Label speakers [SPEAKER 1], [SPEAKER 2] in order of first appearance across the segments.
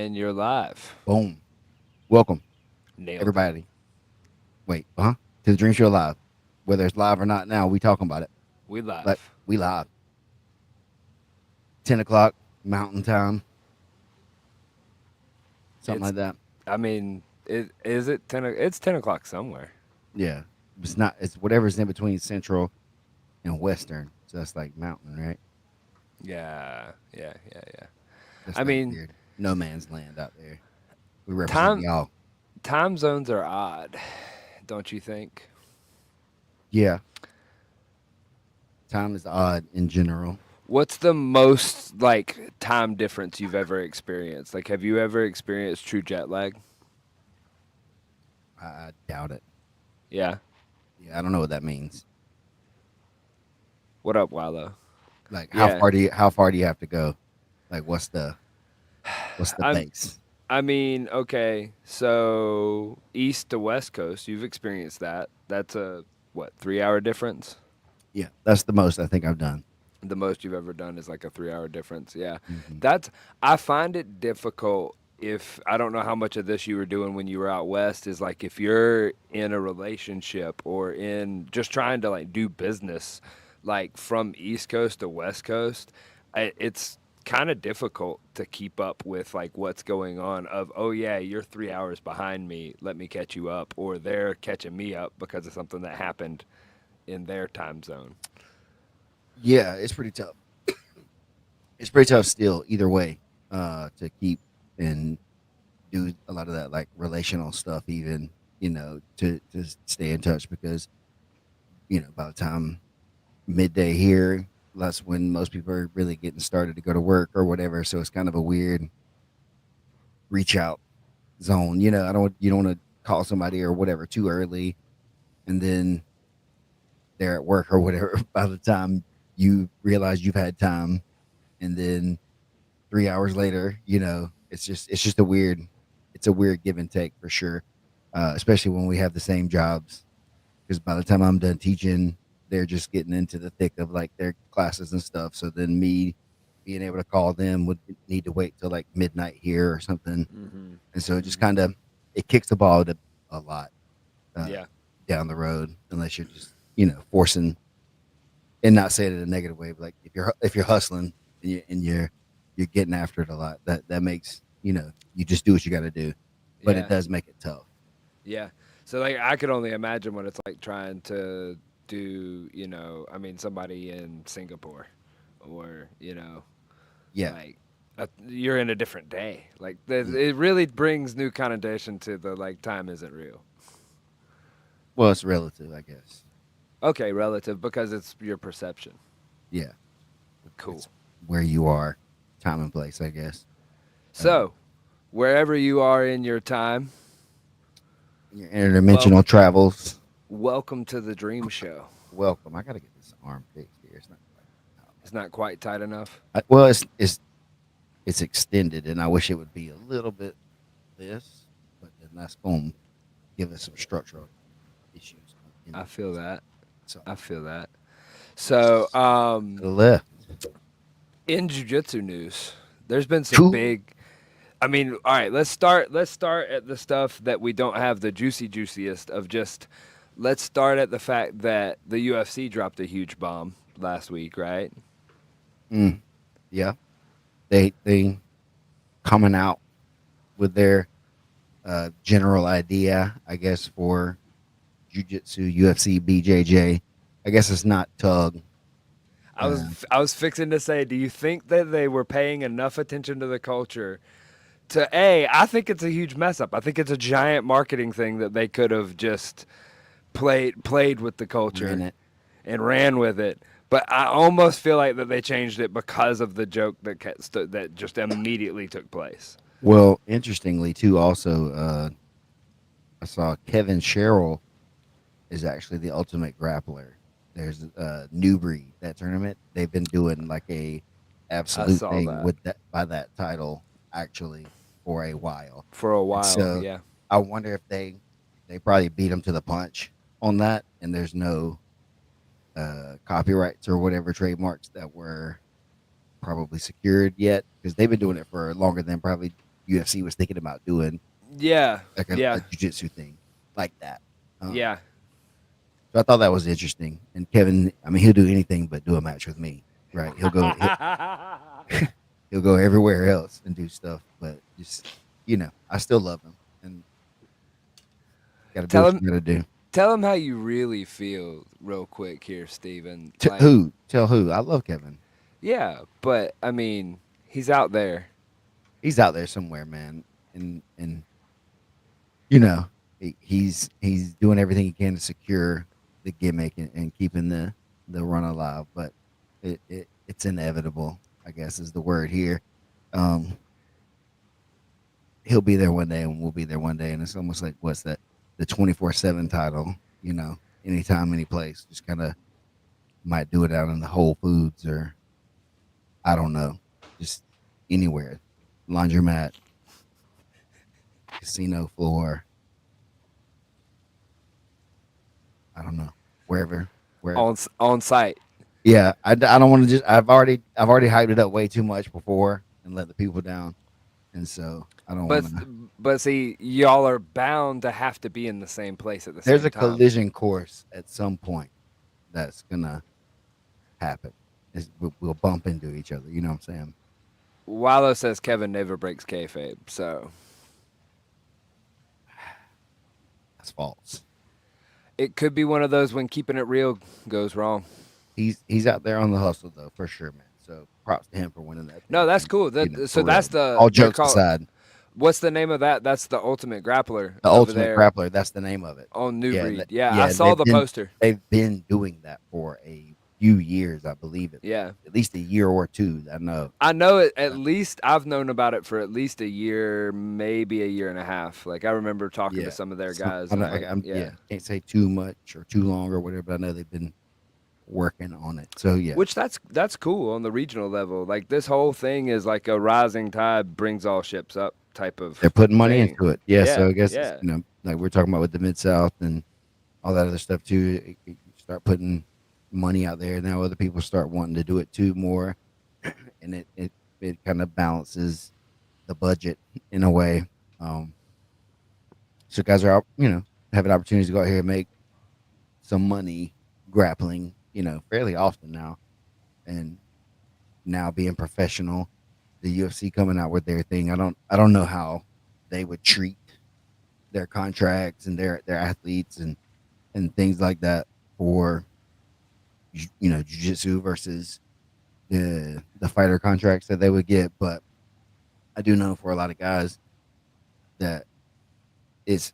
[SPEAKER 1] And you're live.
[SPEAKER 2] Boom. Welcome,
[SPEAKER 1] Nailed it.
[SPEAKER 2] everybody. Wait, to the Dream Show Live. Whether it's live or not now, we talking about it.
[SPEAKER 1] We
[SPEAKER 2] Like,
[SPEAKER 1] live.
[SPEAKER 2] we live. 10 o'clock, Mountain Time, something
[SPEAKER 1] It's,
[SPEAKER 2] like that.
[SPEAKER 1] I mean, is it 10? It's 10 o'clock somewhere.
[SPEAKER 2] Yeah. It's whatever's in between Central and Western. So that's like Mountain, right?
[SPEAKER 1] Yeah.
[SPEAKER 2] That's
[SPEAKER 1] I
[SPEAKER 2] that
[SPEAKER 1] mean,
[SPEAKER 2] weird no man's land out there. We represent
[SPEAKER 1] time
[SPEAKER 2] y'all.
[SPEAKER 1] time zones are odd, don't you think?
[SPEAKER 2] Yeah. Time is odd in general.
[SPEAKER 1] What's the most like time difference you've ever experienced? Like, have you ever experienced true jet lag?
[SPEAKER 2] I doubt it.
[SPEAKER 1] Yeah.
[SPEAKER 2] Yeah, I don't know what that means.
[SPEAKER 1] What up, Wallow?
[SPEAKER 2] Like,
[SPEAKER 1] Yeah.
[SPEAKER 2] how far do you have to go? Like, what's the
[SPEAKER 1] I'm.
[SPEAKER 2] base?
[SPEAKER 1] I mean, okay. So east to west coast, you've experienced that. That's a what 3 hour difference?
[SPEAKER 2] Yeah, that's the most I think I've done.
[SPEAKER 1] The most you've ever done is like a 3 hour difference. Yeah.
[SPEAKER 2] Hmm.
[SPEAKER 1] That's, I find it difficult if I don't know how much of this you were doing when you were out west is like if you're in a relationship or in just trying to like do business like from east coast to west coast, it's kind of difficult to keep up with like what's going on of oh yeah, you're 3 hours behind me, let me catch you up, or they're catching me up because of something that happened in their time zone.
[SPEAKER 2] Yeah, it's pretty tough. It's pretty tough still, either way, to keep and do a lot of that like relational stuff, even to stay in touch because by the time midday here, that's when most people are really getting started to go to work or whatever. So it's kind of a weird reach out zone. You don't want to call somebody or whatever too early, and then they're at work or whatever by the time you realize you've had time, and then 3 hours later, it's just a weird give and take for sure. Especially when we have the same jobs, because by the time I'm done teaching, they're just getting into the thick of like their classes and stuff. So then me being able to call them would need to wait till like midnight here or something,
[SPEAKER 1] Mm-hmm.
[SPEAKER 2] and so it just
[SPEAKER 1] Mm-hmm.
[SPEAKER 2] kind of it kicks the ball a lot uh,
[SPEAKER 1] Yeah.
[SPEAKER 2] down the road, unless you're just forcing, and not saying it in a negative way, but like if you're hustling and you're getting after it a lot, that makes you just do what you got to do, but it
[SPEAKER 1] Yeah.
[SPEAKER 2] does make it tough.
[SPEAKER 1] Yeah. So like I could only imagine what it's like trying to do, I mean somebody in Singapore or,
[SPEAKER 2] Yeah,
[SPEAKER 1] like you're in a different day. Like
[SPEAKER 2] yeah.
[SPEAKER 1] it really brings new connotation to the like time isn't real.
[SPEAKER 2] Well, it's relative, I guess.
[SPEAKER 1] Okay, relative because it's your perception.
[SPEAKER 2] Yeah,
[SPEAKER 1] Cool.
[SPEAKER 2] it's where you are, time and place, I guess. Uh,
[SPEAKER 1] So, wherever you are in your time,
[SPEAKER 2] your
[SPEAKER 1] well,
[SPEAKER 2] interdimensional travels.
[SPEAKER 1] welcome to the Dream Show.
[SPEAKER 2] Welcome. I got to get this arm fixed here. It's not quite.
[SPEAKER 1] It's not quite tight enough.
[SPEAKER 2] Well, it's extended, and I wish it would be a little bit this, but then that's going to give us some structural issues in
[SPEAKER 1] I
[SPEAKER 2] the
[SPEAKER 1] feel
[SPEAKER 2] future.
[SPEAKER 1] that.
[SPEAKER 2] So
[SPEAKER 1] I feel that. So,
[SPEAKER 2] to the left.
[SPEAKER 1] in jiu-jitsu news, there's been some
[SPEAKER 2] True.
[SPEAKER 1] big. I mean, all right, let's start at the stuff that we don't have the juiciest of. Just let's start at the fact that the UFC dropped a huge bomb last week, right?
[SPEAKER 2] Mm, yeah, they coming out with their general idea, I guess, for Jiu-Jitsu, UFC, BJJ. I guess it's not Tug. Uh,
[SPEAKER 1] I was fixing to say, do you think that they were paying enough attention to the culture to a? I think it's a huge mess up. I think it's a giant marketing thing that they could have just played with the
[SPEAKER 2] ran
[SPEAKER 1] culture
[SPEAKER 2] it.
[SPEAKER 1] and ran with it. But I almost feel like that they changed it because of the joke that just immediately took place.
[SPEAKER 2] Well, interestingly, too, also, I saw Kevin Sherrill is actually the ultimate grappler. There's New Breed, that tournament. They've been doing like a
[SPEAKER 1] I
[SPEAKER 2] absolute
[SPEAKER 1] saw
[SPEAKER 2] thing
[SPEAKER 1] that
[SPEAKER 2] with that by that title actually for a while.
[SPEAKER 1] for a
[SPEAKER 2] And
[SPEAKER 1] while.
[SPEAKER 2] so
[SPEAKER 1] Yeah.
[SPEAKER 2] I wonder if they probably beat him to the punch on that, and there's no copyrights or whatever trademarks that were probably secured yet, because they've been doing it for longer than probably UFC was thinking about doing
[SPEAKER 1] Yeah,
[SPEAKER 2] like a
[SPEAKER 1] yeah,
[SPEAKER 2] jiu-jitsu thing like that.
[SPEAKER 1] yeah.
[SPEAKER 2] So I thought that was interesting. And Kevin, I mean, he'll do anything but do a match with me, right? He'll go everywhere else and do stuff, but just I still love him and got to do
[SPEAKER 1] tell
[SPEAKER 2] what
[SPEAKER 1] him,
[SPEAKER 2] you got to do.
[SPEAKER 1] tell him how you really feel, real quick here, Steven. Like,
[SPEAKER 2] Who? Tell who? I love Kevin.
[SPEAKER 1] yeah, but I mean, he's out there.
[SPEAKER 2] He's out there somewhere, man, and you know he's doing everything he can to secure the gimmick and keeping the run alive, but it's inevitable. I guess is the word here. Um, he'll be there one day, and we'll be there one day, and it's almost like what's that? The 24/7 title, anytime, any place. Just kind of might do it out in the Whole Foods or I don't know, just anywhere, laundromat, casino floor. I don't know, wherever.
[SPEAKER 1] On site.
[SPEAKER 2] Yeah, I don't want to just. I've already hyped it up way too much before and let the people down, and so I don't want
[SPEAKER 1] But
[SPEAKER 2] to.
[SPEAKER 1] but see, y'all are bound to have to be in the same place at the
[SPEAKER 2] There's
[SPEAKER 1] same
[SPEAKER 2] a
[SPEAKER 1] time.
[SPEAKER 2] collision course at some point that's gonna happen. We'll bump into each other. You know what I'm saying?
[SPEAKER 1] Wallow says Kevin never breaks kayfabe, so
[SPEAKER 2] That's false.
[SPEAKER 1] it could be one of those when keeping it real goes wrong.
[SPEAKER 2] He's out there on the hustle though, for sure, man. So props to him for winning that
[SPEAKER 1] No,
[SPEAKER 2] thing.
[SPEAKER 1] that's
[SPEAKER 2] And
[SPEAKER 1] cool.
[SPEAKER 2] for
[SPEAKER 1] So
[SPEAKER 2] real.
[SPEAKER 1] that's the
[SPEAKER 2] All
[SPEAKER 1] they're
[SPEAKER 2] jokes
[SPEAKER 1] called.
[SPEAKER 2] aside,
[SPEAKER 1] What's the name of that? That's the Ultimate Grappler
[SPEAKER 2] the
[SPEAKER 1] over
[SPEAKER 2] ultimate
[SPEAKER 1] there
[SPEAKER 2] grappler. That's the name of it.
[SPEAKER 1] on New
[SPEAKER 2] Yeah,
[SPEAKER 1] Breed. Yeah, I
[SPEAKER 2] yeah.
[SPEAKER 1] saw the poster.
[SPEAKER 2] They've been doing that for a few years, I believe
[SPEAKER 1] Yeah,
[SPEAKER 2] at least a year or two. I know.
[SPEAKER 1] I know it. At
[SPEAKER 2] Uh,
[SPEAKER 1] least I've known about it for at least a year, maybe a year and a half. Like I remember talking to
[SPEAKER 2] yeah.
[SPEAKER 1] some of their
[SPEAKER 2] So
[SPEAKER 1] guys,
[SPEAKER 2] I
[SPEAKER 1] and
[SPEAKER 2] know,
[SPEAKER 1] I'm like, yeah.
[SPEAKER 2] yeah. Can't say too much or too long or whatever, but I know they've been working on it. So yeah,
[SPEAKER 1] Which that's cool on the regional level. Like this whole thing is like a rising tide brings all ships up type
[SPEAKER 2] they're
[SPEAKER 1] of
[SPEAKER 2] putting money
[SPEAKER 1] thing.
[SPEAKER 2] into it. Yeah. So
[SPEAKER 1] Yeah,
[SPEAKER 2] I guess it's,
[SPEAKER 1] yeah.
[SPEAKER 2] like we're talking about with the Mid South and all that other stuff too. You start putting money out there now. Other people start wanting to do it too more, and it kind of balances the budget in a way. Um, so guys are out, having opportunities to go out here and make some money grappling, fairly often now, and now being professional. The UFC coming out with their thing. I don't know how they would treat their contracts and their athletes and things like that for jiu-jitsu versus the fighter contracts that they would get, but I do know for a lot of guys that it's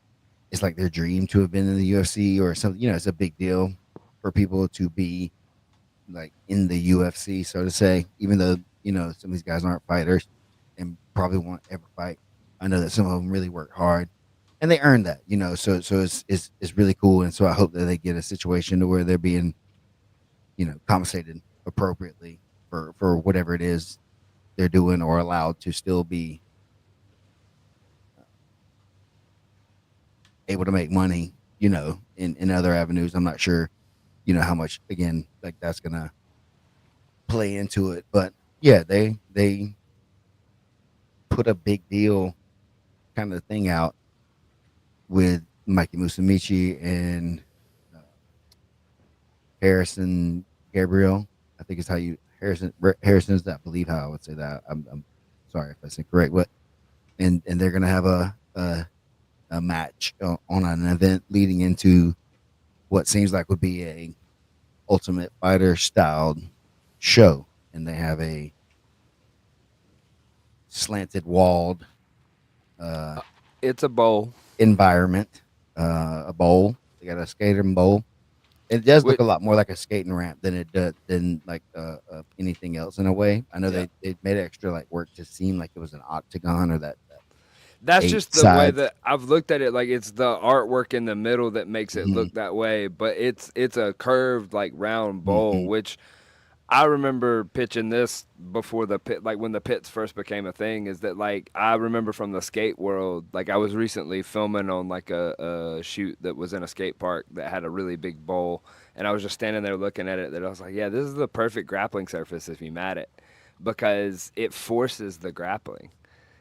[SPEAKER 2] it's like their dream to have been in the UFC or something. It's a big deal for people to be like in the UFC, so to say, even though some of these guys aren't fighters and probably won't ever fight. I know that some of them really work hard and they earn that, so it's really cool, and so I hope that they get a situation to where they're being compensated appropriately for whatever it is they're doing or allowed to still be able to make money, in other avenues. I'm not sure, how much again like that's gonna play into it, but yeah, they put a big deal kind of thing out with Mikey Musamichi and uh, Harrison Gabriel. I think is how you Harrison's. I believe how I would say that. I'm sorry if that's incorrect, but and they're gonna have a match on an event leading into what seems like would be a Ultimate Fighter styled show, and they have a slanted walled uh,
[SPEAKER 1] It's a bowl.
[SPEAKER 2] environment, a bowl. They got a skating bowl. It does look
[SPEAKER 1] Which,
[SPEAKER 2] a lot more like a skating ramp than it does than like anything else in a way. I know
[SPEAKER 1] yeah.
[SPEAKER 2] they made extra like work to seem like it was an octagon or that
[SPEAKER 1] That's
[SPEAKER 2] eight
[SPEAKER 1] just the way
[SPEAKER 2] sides.
[SPEAKER 1] that I've looked at it. Like it's the artwork in the middle that makes it
[SPEAKER 2] Hmm.
[SPEAKER 1] look that way, but it's a curved like round bowl,
[SPEAKER 2] Hmm.
[SPEAKER 1] which I remember pitching this before the pit, like when the pits first became a thing. Is that like I remember from the skate world? Like I was recently filming on like a shoot that was in a skate park that had a really big bowl, and I was just standing there looking at it. That I was like, yeah, this is the perfect grappling surface if you mat it, because it forces the grappling.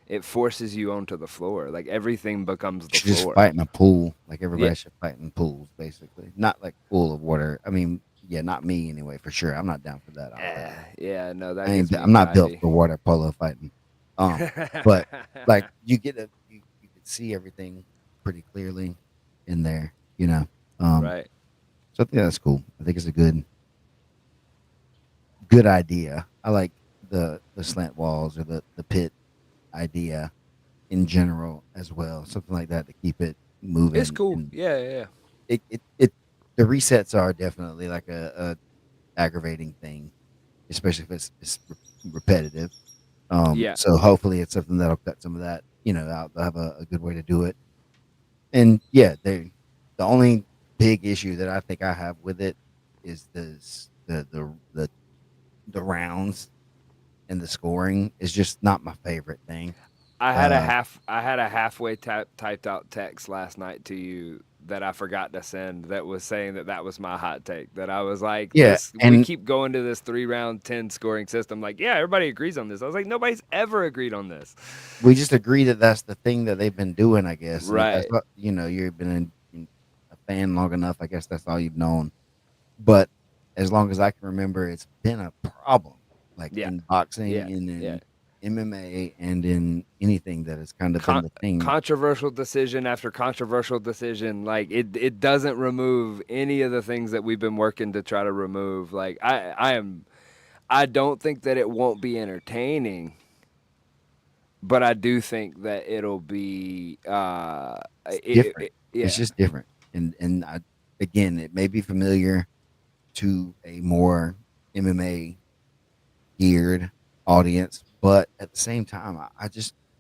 [SPEAKER 1] it forces you onto the floor. Like everything becomes the
[SPEAKER 2] Should just
[SPEAKER 1] floor.
[SPEAKER 2] fight in a pool. Like
[SPEAKER 1] Yeah.
[SPEAKER 2] everybody should fight in pools, basically. Not like pool of water. I mean, yeah, not me anyway, for sure. I'm not down for that. I'll tell you.
[SPEAKER 1] Yeah, no, that
[SPEAKER 2] I ain't.
[SPEAKER 1] gets
[SPEAKER 2] I'm not built
[SPEAKER 1] anxiety.
[SPEAKER 2] for water polo fighting. But like you can see everything pretty clearly in there. Um,
[SPEAKER 1] Right.
[SPEAKER 2] so I think that's cool. I think it's a good idea. I like the slant walls or the pit idea in general as well. Something like that to keep it
[SPEAKER 1] It's
[SPEAKER 2] moving.
[SPEAKER 1] cool.
[SPEAKER 2] And
[SPEAKER 1] Yeah, yeah, yeah.
[SPEAKER 2] it the resets are definitely like a aggravating thing, especially if it's repetitive.
[SPEAKER 1] Yeah.
[SPEAKER 2] So hopefully it's something that'll cut some of that, out. They'll have a good way to do it. And yeah, the only big issue that I think I have with it is the rounds and the scoring is just not my favorite thing. Uh,
[SPEAKER 1] I had a halfway typed out text last night to you that I forgot to send that was saying that that was my hot take. That I was like,
[SPEAKER 2] yeah,
[SPEAKER 1] this we
[SPEAKER 2] and
[SPEAKER 1] keep going to this 3 round 10 scoring system. Like, yeah, everybody agrees on this. I was like, nobody's ever agreed on this.
[SPEAKER 2] we just agree that that's the thing that they've been doing, I guess. And if that's
[SPEAKER 1] Right.
[SPEAKER 2] what, you've been a fan long enough, I guess that's all you've known. But as long as I can remember, it's been a problem, like
[SPEAKER 1] Yeah.
[SPEAKER 2] in boxing
[SPEAKER 1] Yeah.
[SPEAKER 2] and
[SPEAKER 1] Yeah.
[SPEAKER 2] in MMA and in anything that has kind of been
[SPEAKER 1] Con-
[SPEAKER 2] the thing.
[SPEAKER 1] Controversial decision after controversial decision, like it doesn't remove any of the things that we've been working to try to remove. Like I don't think that it won't be entertaining, but I do think that it'll be
[SPEAKER 2] It's different. It's
[SPEAKER 1] yeah.
[SPEAKER 2] just different. And again, it may be familiar to a more MMA geared audience, but at the same time,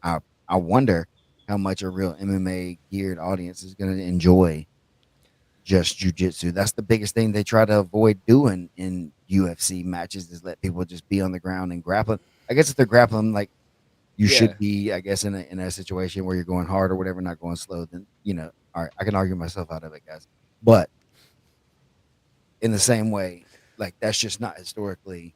[SPEAKER 2] I wonder how much a real MMA geared audience is going to enjoy just jujitsu. That's the biggest thing they try to avoid doing in UFC matches is let people just be on the ground and grappling. I guess if they're grappling, like you
[SPEAKER 1] Yeah.
[SPEAKER 2] should be, I guess, in a situation where you're going hard or whatever, not going slow. Then all right, I can argue myself out of it, guys. But in the same way, like that's just not historically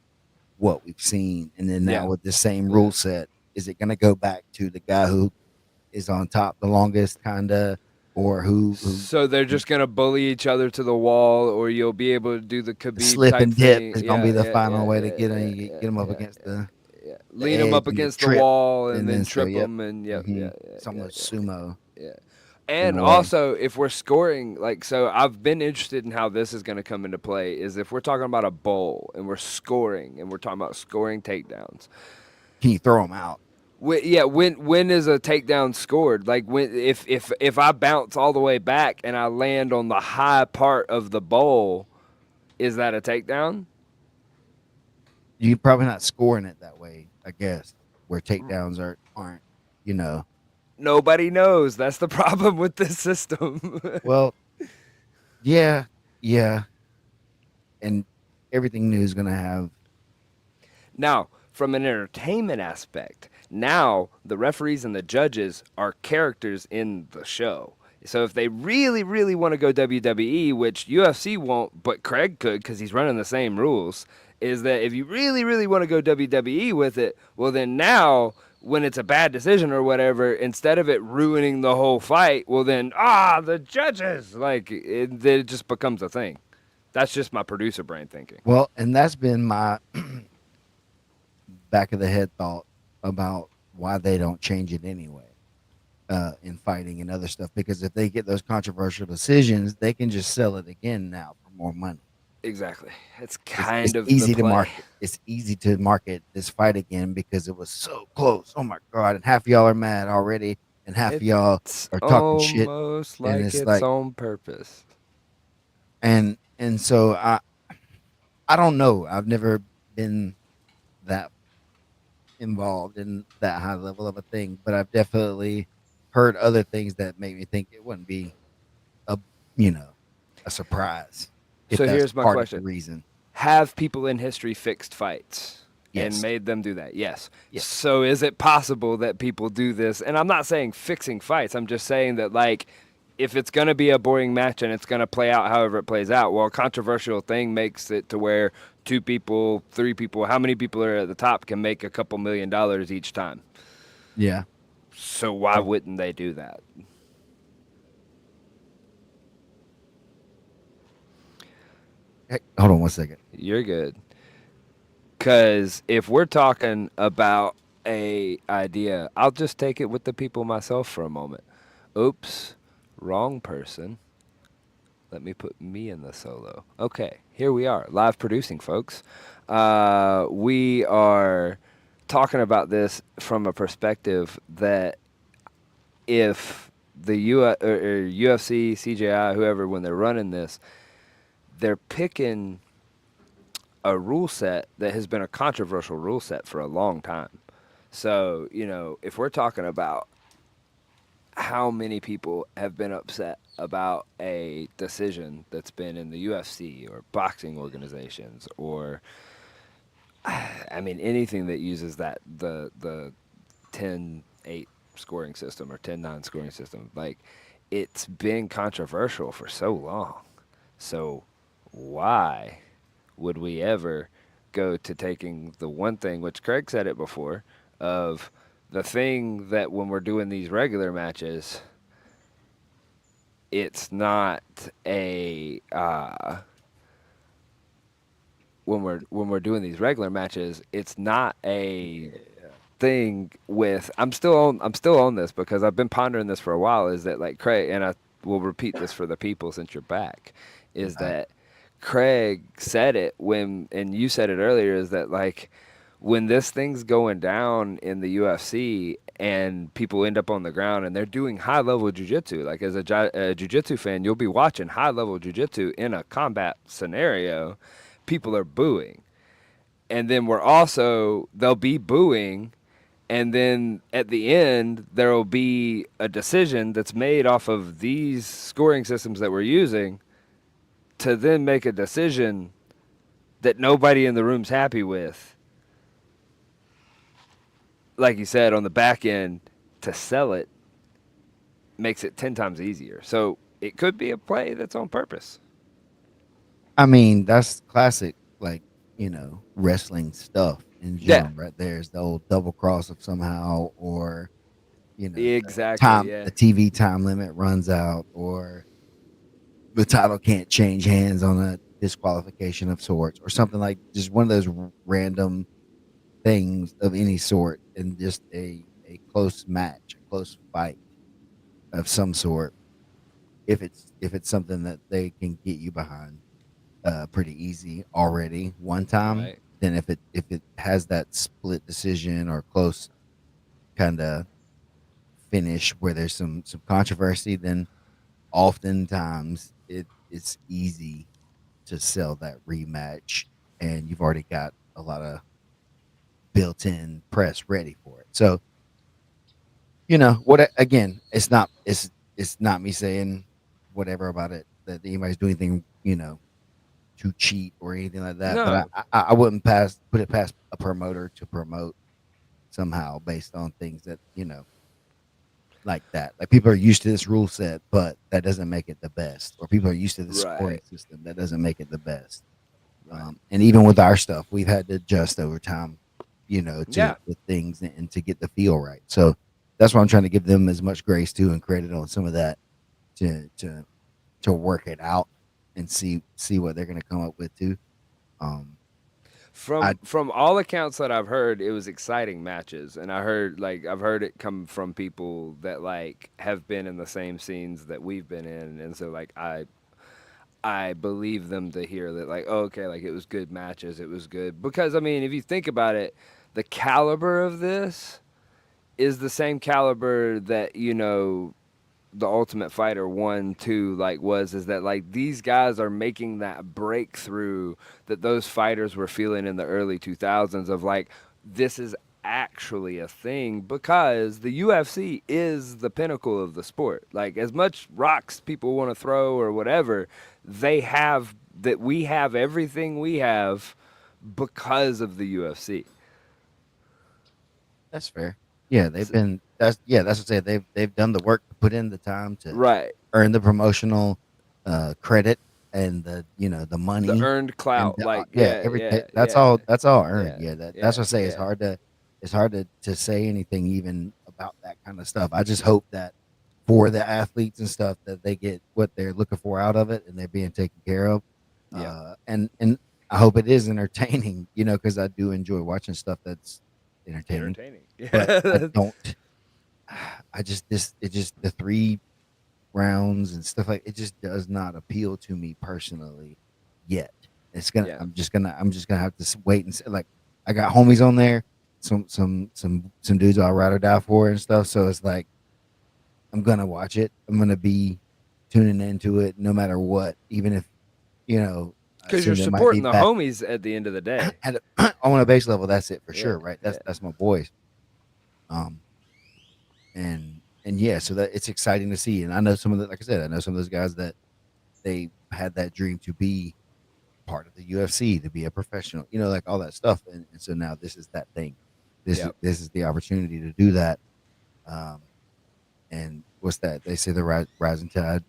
[SPEAKER 2] what we've seen. And then now
[SPEAKER 1] Yeah.
[SPEAKER 2] with the same
[SPEAKER 1] Yeah.
[SPEAKER 2] rule set, is it going to go back to the guy who is on top the longest, kinda, or who
[SPEAKER 1] So they're just gonna bully each other to the wall, or you'll be able to do the
[SPEAKER 2] the
[SPEAKER 1] Khabib
[SPEAKER 2] slip
[SPEAKER 1] type
[SPEAKER 2] and dip
[SPEAKER 1] thing.
[SPEAKER 2] is going to be
[SPEAKER 1] Yeah,
[SPEAKER 2] the
[SPEAKER 1] yeah,
[SPEAKER 2] final
[SPEAKER 1] yeah,
[SPEAKER 2] way to
[SPEAKER 1] yeah,
[SPEAKER 2] get him,
[SPEAKER 1] yeah,
[SPEAKER 2] get him up
[SPEAKER 1] yeah,
[SPEAKER 2] against
[SPEAKER 1] yeah, yeah.
[SPEAKER 2] the
[SPEAKER 1] Lean them
[SPEAKER 2] edge
[SPEAKER 1] up
[SPEAKER 2] and the
[SPEAKER 1] against the
[SPEAKER 2] trip,
[SPEAKER 1] wall, and
[SPEAKER 2] and
[SPEAKER 1] then
[SPEAKER 2] then so
[SPEAKER 1] trip
[SPEAKER 2] yep,
[SPEAKER 1] them, and yep, yeah, yeah,
[SPEAKER 2] it's
[SPEAKER 1] yeah,
[SPEAKER 2] almost
[SPEAKER 1] yeah.
[SPEAKER 2] sumo
[SPEAKER 1] Yeah.
[SPEAKER 2] in
[SPEAKER 1] And
[SPEAKER 2] a way.
[SPEAKER 1] also, if we're scoring, like, so I've been interested in how this is going to come into play. Is if we're talking about a bowl and we're scoring and we're talking about scoring takedowns.
[SPEAKER 2] Can you throw them out?
[SPEAKER 1] Yeah, when is a takedown scored? Like when if I bounce all the way back and I land on the high part of the bowl, is that a takedown?
[SPEAKER 2] You're probably not scoring it that way, I guess, where takedowns aren't, you know.
[SPEAKER 1] Nobody knows. That's the problem with this system.
[SPEAKER 2] Well, yeah, yeah, and everything new is gonna have.
[SPEAKER 1] Now, from an entertainment aspect, now the referees and the judges are characters in the show. So if they really, really want to go WWE, which UFC won't, but Craig could because he's running the same rules, is that if you really, really want to go WWE with it, well, then now when it's a bad decision or whatever, instead of it ruining the whole fight, well, then, the judges, like, it just becomes a thing. That's just my producer brain thinking.
[SPEAKER 2] Well, and that's been my back of the head thought about why they don't change it anyway, in fighting and other stuff. Because if they get those controversial decisions, they can just sell it again now for more money.
[SPEAKER 1] Exactly. It's
[SPEAKER 2] It's
[SPEAKER 1] kind of the
[SPEAKER 2] easy to
[SPEAKER 1] play.
[SPEAKER 2] market. It's easy to market this fight again because it was so close. Oh my god! And half of y'all are mad already, and half of y'all
[SPEAKER 1] It's
[SPEAKER 2] are talking shit.
[SPEAKER 1] almost
[SPEAKER 2] And
[SPEAKER 1] like
[SPEAKER 2] it's
[SPEAKER 1] it's
[SPEAKER 2] like,
[SPEAKER 1] on purpose.
[SPEAKER 2] and so I don't know. I've never been that involved in that high level of a thing, but I've definitely heard other things that make me think it wouldn't be a you know a surprise if
[SPEAKER 1] So
[SPEAKER 2] that's
[SPEAKER 1] here's my
[SPEAKER 2] part of the
[SPEAKER 1] question.
[SPEAKER 2] reason.
[SPEAKER 1] Have people in history fixed fights and
[SPEAKER 2] Yes,
[SPEAKER 1] made them do that? Yes.
[SPEAKER 2] yes,
[SPEAKER 1] So is it possible that people do this? And I'm not saying fixing fights. I'm just saying that, like, if it's going to be a boring match and it's going to play out however it plays out, well, a controversial thing makes it to where two people, three people, how many people are at the top can make a couple $1 million each time.
[SPEAKER 2] yeah.
[SPEAKER 1] So why
[SPEAKER 2] Oh,
[SPEAKER 1] wouldn't they do that?
[SPEAKER 2] hey, hold on one second.
[SPEAKER 1] You're good. Cause if we're talking about a idea, I'll just take it with the people myself for a moment. Oops, wrong person. Let me put me in the solo. Okay, here we are, live producing, folks. We are talking about this from a perspective that if the or UFC, CJI, whoever, when they're running this, they're picking a rule set that has been a controversial rule set for a long time. So, if we're talking about how many people have been upset about a decision that's been in the UFC or boxing organizations or I mean anything that uses the 10-8 scoring system or 10-9 scoring system, like it's been controversial for so long. So why would we ever go to taking the one thing, which Craig said it before, of the thing that when we're doing these regular matches, it's not a when we're doing these regular matches, it's not a thing with I'm still on this because I've been pondering this for a while is that like Craig and I will repeat this for the people since you're back is
[SPEAKER 2] Right.
[SPEAKER 1] that Craig said it when and you said it earlier is that like when this thing's going down in the UFC and people end up on the ground and they're doing high level jujitsu, like as a jujitsu fan, you'll be watching high level jujitsu in a combat scenario. People are booing, and then they'll be booing, and then at the end there will be a decision that's made off of these scoring systems that we're using to then make a decision that nobody in the room's happy with, like you said, on the back end to sell it makes it 10 times easier. So it could be a play that's on purpose.
[SPEAKER 2] I mean, that's classic, like, wrestling stuff in
[SPEAKER 1] Yeah,
[SPEAKER 2] general, right there is the old double cross of somehow, or,
[SPEAKER 1] exactly. Yeah.
[SPEAKER 2] the TV time limit runs out, or the title can't change hands on a disqualification of sorts, or something like just one of those random things of any sort, and just a close match, a close fight of some sort. If it's something that they can get you behind pretty easy already one time,
[SPEAKER 1] Right.
[SPEAKER 2] then if it has that split decision or close kind of finish where there's some controversy, then oftentimes it's easy to sell that rematch, and you've already got a lot of built-in press ready for it. So again, it's not me saying whatever about it that anybody's doing anything to cheat or anything like that. But
[SPEAKER 1] No.
[SPEAKER 2] I wouldn't put it past a promoter to promote somehow based on things that like that. Like, people are used to this rule set, but that doesn't make it the best. Or people are used to the scoring
[SPEAKER 1] Right.
[SPEAKER 2] system, that doesn't make it the best.
[SPEAKER 1] Right.
[SPEAKER 2] And even with our stuff, we've had to adjust over time,
[SPEAKER 1] Yeah.
[SPEAKER 2] to things and to get the feel right. So that's why I'm trying to give them as much grace too and credit on some of that to work it out and see what they're going to come up with too. Um, I
[SPEAKER 1] From all accounts that I've heard, it was exciting matches, and I've heard it come from people that like have been in the same scenes that we've been in, and so like I believe them to hear that like oh, okay, like it was good matches, it was good because I mean if you think about it, the caliber of this is the same caliber that the Ultimate Fighter 1 2 like was is that like these guys are making that breakthrough that those fighters were feeling in the early 2000s of like this is actually a thing because the UFC is the pinnacle of the sport. Like as much rocks people want to throw or whatever, we have everything we have because of the UFC.
[SPEAKER 2] That's fair. Yeah, they've been that's what I say. They've done the work to put in the time to
[SPEAKER 1] Right.
[SPEAKER 2] earn the promotional credit and the
[SPEAKER 1] The
[SPEAKER 2] money
[SPEAKER 1] earned
[SPEAKER 2] and
[SPEAKER 1] clout like
[SPEAKER 2] yeah,
[SPEAKER 1] yeah,
[SPEAKER 2] everything.
[SPEAKER 1] yeah,
[SPEAKER 2] That's
[SPEAKER 1] yeah.
[SPEAKER 2] all earned.
[SPEAKER 1] Yeah.
[SPEAKER 2] Yeah, that's
[SPEAKER 1] Yeah.
[SPEAKER 2] what I say.
[SPEAKER 1] Yeah.
[SPEAKER 2] It's hard to say anything even about that kind of stuff. I just hope that for the athletes and stuff that they get what they're looking for out of it and they're being taken care of.
[SPEAKER 1] Yeah.
[SPEAKER 2] And I hope it is entertaining, because I do enjoy watching stuff that's entertaining.
[SPEAKER 1] Entertaining.
[SPEAKER 2] But I
[SPEAKER 1] Yeah.
[SPEAKER 2] don't. I just this it just the 3 rounds and stuff like it just does not appeal to me personally yet. It's gonna.
[SPEAKER 1] Yeah.
[SPEAKER 2] I'm just gonna have to wait and see. Like I got homies on there, some dudes I'll ride or die for and stuff. So it's like I'm gonna watch it. I'm gonna be tuning into it no matter what, even if you know I
[SPEAKER 1] Because you're
[SPEAKER 2] assume they might be
[SPEAKER 1] supporting the
[SPEAKER 2] bad
[SPEAKER 1] homies at the end of the day.
[SPEAKER 2] on a base level. That's it for
[SPEAKER 1] Yeah.
[SPEAKER 2] sure, right?
[SPEAKER 1] Yeah.
[SPEAKER 2] That's my boys. Um, and yeah, so that it's exciting to see. And I know some of the, like I said, I know some of those guys that they had that dream to be part of the UFC, to be a professional, like all that stuff. And so now this is that thing. This is
[SPEAKER 1] Yep.
[SPEAKER 2] this is the opportunity to do that. Um, and what's that? They say the rising tide,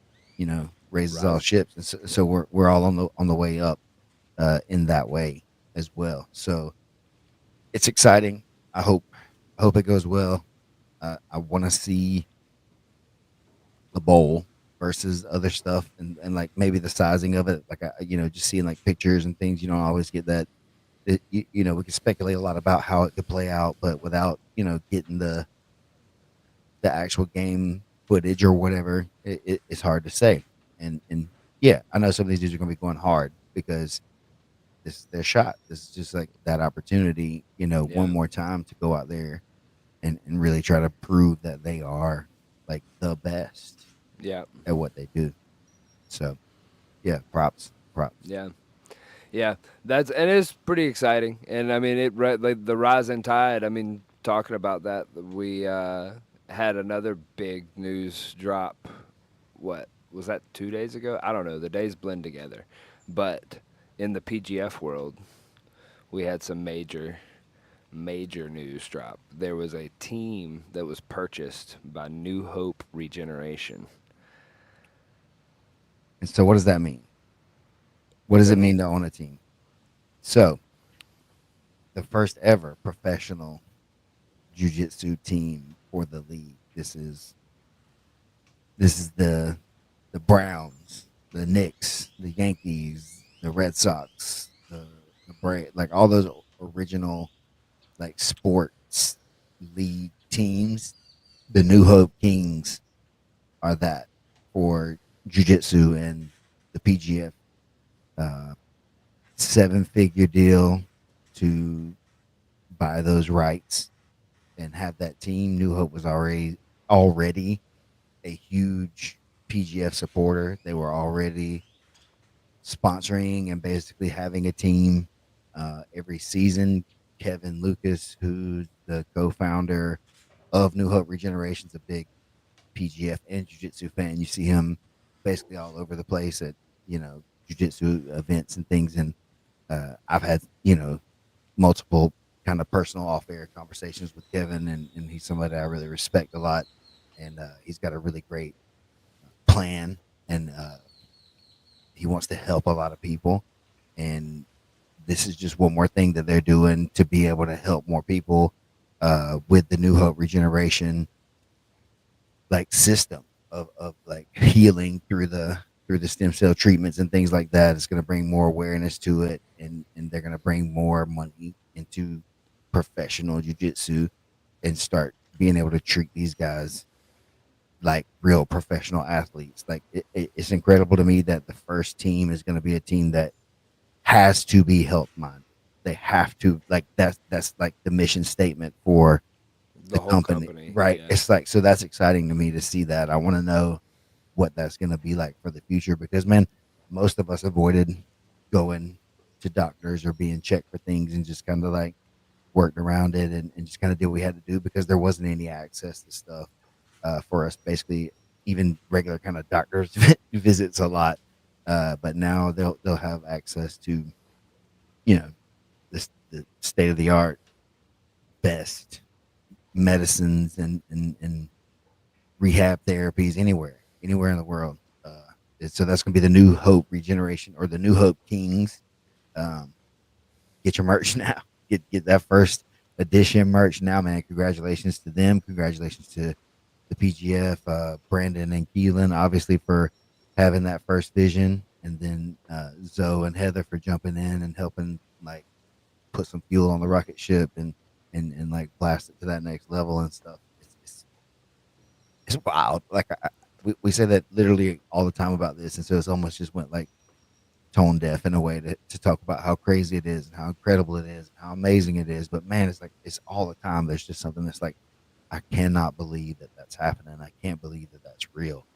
[SPEAKER 2] raises all
[SPEAKER 1] Rise.
[SPEAKER 2] ships, and so,
[SPEAKER 1] Yep.
[SPEAKER 2] so we're all on the way up, in that way as well. So it's exciting. I hope it goes well. I want to see the bowl versus other stuff, and like maybe the sizing of it, like just seeing like pictures and things. You don't always get that. We can speculate a lot about how it could play out, but without getting the actual game footage or whatever, it's hard to say. And yeah, I know some of these dudes are going to be going hard because this is their shot. This is just like that opportunity, one
[SPEAKER 1] Yeah.
[SPEAKER 2] more time to go out there and really try to prove that they are like the best
[SPEAKER 1] Yeah.
[SPEAKER 2] at what they do. So yeah, props.
[SPEAKER 1] Yeah. Yeah, that's and it's pretty exciting. And I mean, like the rising tide. I mean, talking about that, we had another big news drop. What was that? 2 days ago? I don't know. The days blend together, but in the PGF world, we had some major news drop. There was a team that was purchased by New Hope Regeneration.
[SPEAKER 2] And so what does that mean? What does
[SPEAKER 1] That
[SPEAKER 2] it
[SPEAKER 1] mean
[SPEAKER 2] mean to own a team? So the first ever professional jiu-jitsu team for the league. This is the Browns, the Knicks, the Yankees, the Red Sox, the like all those original like sports league teams. The New Hope Kings are that for jiu-jitsu and the PGF, uh, 7-figure deal to buy those rights and have that team. New Hope was already a huge PGF supporter. They were already sponsoring and basically having a team every season. Kevin Lucas, who's the co-founder of New Hope Regeneration, is a big PGF and Jiu-Jitsu fan. You see him basically all over the place at Jiu-Jitsu events and things. And I've had multiple kind of personal off-air conversations with Kevin, and he's somebody I really respect a lot. And he's got a really great plan, and he wants to help a lot of people. And this is just one more thing that they're doing to be able to help more people with the New Hope Regeneration like system of like healing through the stem cell treatments and things like that. It's going to bring more awareness to it, and they're going to bring more money into professional jiu-jitsu and start being able to treat these guys like real professional athletes. Like it's incredible to me that the first team is going to be a team that has to be health minded. They have to, like, that's like the mission statement for the
[SPEAKER 1] the whole
[SPEAKER 2] company,
[SPEAKER 1] company?
[SPEAKER 2] right?
[SPEAKER 1] Yeah.
[SPEAKER 2] It's like, so that's exciting to me to see that. I want to know what that's going to be like for the future because, man, most of us avoided going to doctors or being checked for things and just kind of like worked around it and just kind of did what we had to do because there wasn't any access to stuff for us. Basically, even regular kind of doctors visits a lot, but now they'll have access to you know the state of the art best medicines and rehab therapies anywhere in the world. So that's going to be the New Hope Regeneration or the New Hope Kings. Um, get your merch now. Get that first edition merch now, man. Congratulations to them. Congratulations to the PGF, Brandon and Keelan, obviously for having that first vision, and then Zoe and Heather for jumping in and helping like put some fuel on the rocket ship and like blast it to that next level and stuff. It's wild. Like we say that literally all the time about this, and so it's almost just went like tone deaf in a way to talk about how crazy it is and how incredible it is and how amazing it is. But man, it's like it's all the time. There's just something that's like I cannot believe that that's happening. I can't believe that that's real.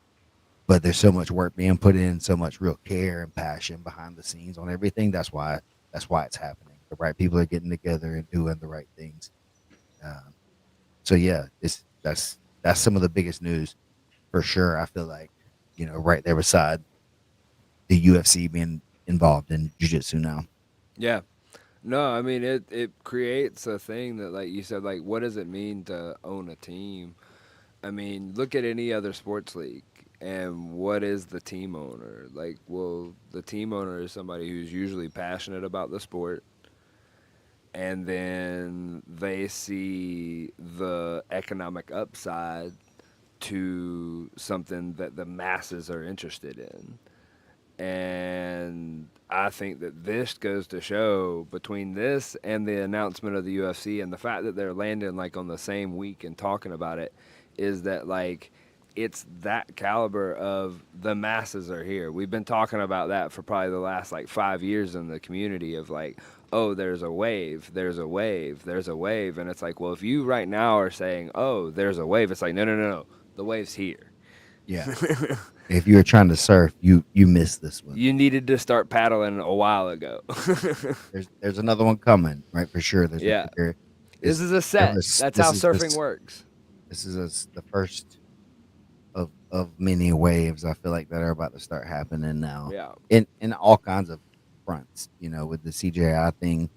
[SPEAKER 2] But there's so much work being put in, so much real care and passion behind the scenes on everything. That's why it's happening. The right people are getting together and doing the right things. Um, so yeah, that's some of the biggest news for sure. I feel like right there beside the UFC being involved in jiu-jitsu now.
[SPEAKER 1] Yeah. No, I mean it creates a thing that like you said, like what does it mean to own a team? I mean, look at any other sports league and what is the team owner? Like, well, the team owner is somebody who's usually passionate about the sport and then they see the economic upside to something that the masses are interested in. And I think that this goes to show between this and the announcement of the UFC and the fact that they're landing like on the same week and talking about it is that like it's that caliber of the masses are here. We've been talking about that for probably the last like 5 years in the community of like, oh, there's a wave, there's a wave, there's a wave. And it's like, well, if you right now are saying, oh, there's a wave, it's like, no, no, no, no. The wave's here.
[SPEAKER 2] Yeah. If you were trying to surf, you missed this one.
[SPEAKER 1] You needed to start paddling a while ago.
[SPEAKER 2] There's another one coming, right? For sure. There's a
[SPEAKER 1] Yeah.
[SPEAKER 2] bigger.
[SPEAKER 1] This
[SPEAKER 2] This
[SPEAKER 1] is a set. That's how
[SPEAKER 2] this is
[SPEAKER 1] surfing works.
[SPEAKER 2] the first of many waves. I feel like that are about to start happening now,
[SPEAKER 1] Yeah.
[SPEAKER 2] in all kinds of fronts. With the CJI thing.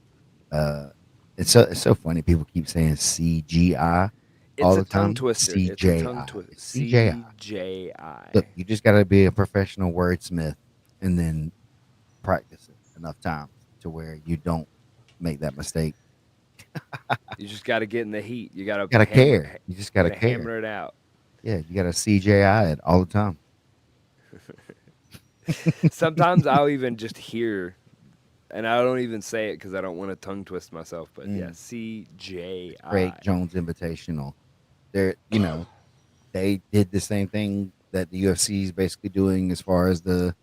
[SPEAKER 2] Uh, it's so funny. People keep saying CGI all
[SPEAKER 1] It's a
[SPEAKER 2] the
[SPEAKER 1] tongue
[SPEAKER 2] time.
[SPEAKER 1] twister. It's a tongue
[SPEAKER 2] CJI.
[SPEAKER 1] twister.
[SPEAKER 2] It's CJI. Look,
[SPEAKER 1] CJI.
[SPEAKER 2] you just got to be a professional wordsmith and then practice it enough times to where you don't make that mistake.
[SPEAKER 1] You just got to get in the heat. You got
[SPEAKER 2] You
[SPEAKER 1] to
[SPEAKER 2] gotta
[SPEAKER 1] hammer.
[SPEAKER 2] care. You just
[SPEAKER 1] You
[SPEAKER 2] gotta
[SPEAKER 1] got to
[SPEAKER 2] care.
[SPEAKER 1] hammer it out.
[SPEAKER 2] Yeah, you gotta CJI it all the time.
[SPEAKER 1] Sometimes I'll even just hear, and I don't even say it because I don't want to tongue twist myself. But yeah,
[SPEAKER 2] Mm, it's Craig
[SPEAKER 1] CJI.
[SPEAKER 2] Jones Invitational. They did the same thing that the UFC is basically doing as far as the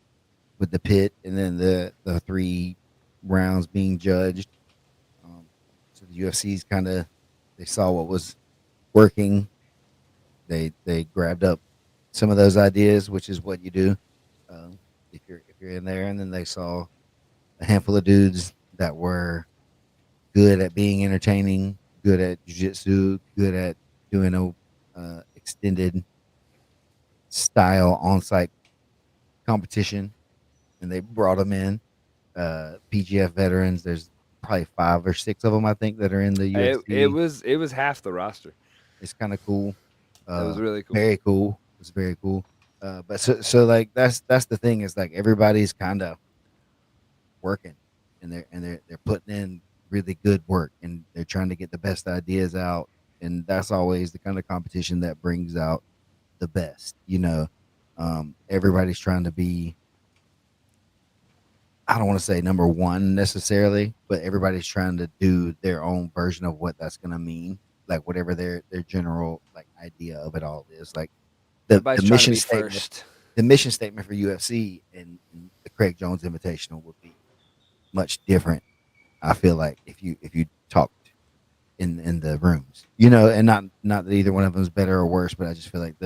[SPEAKER 2] with the pit and then the 3 rounds being judged. Um, so the UFC's kind of they saw what was working. They grabbed up some of those ideas, which is what you do um, if you're in there. And then they saw a handful of dudes that were good at being entertaining, good at jujitsu, good at doing a extended style on-site competition, and they brought them in. PGF veterans. There's probably 5 or 6 of them I think that are in the
[SPEAKER 1] It
[SPEAKER 2] UFC.
[SPEAKER 1] was it was half the roster.
[SPEAKER 2] It's kind of cool.
[SPEAKER 1] It was really cool.
[SPEAKER 2] Very cool. It's very cool. But so like that's the thing is like everybody's kind of working and they're putting in really good work and they're trying to get the best ideas out, and that's always the kind of competition that brings out the best. Everybody's trying to be, I don't want to say number one necessarily, but everybody's trying to do their own version of what that's going to mean, like whatever their general like idea of it all is. Like the
[SPEAKER 1] Everybody's trying to
[SPEAKER 2] mission
[SPEAKER 1] be
[SPEAKER 2] statement,
[SPEAKER 1] first.
[SPEAKER 2] the mission statement for UFC and the Craig Jones Invitational would be much different. I feel like if you talked in the rooms, and not that either one of them is better or worse, but I just feel like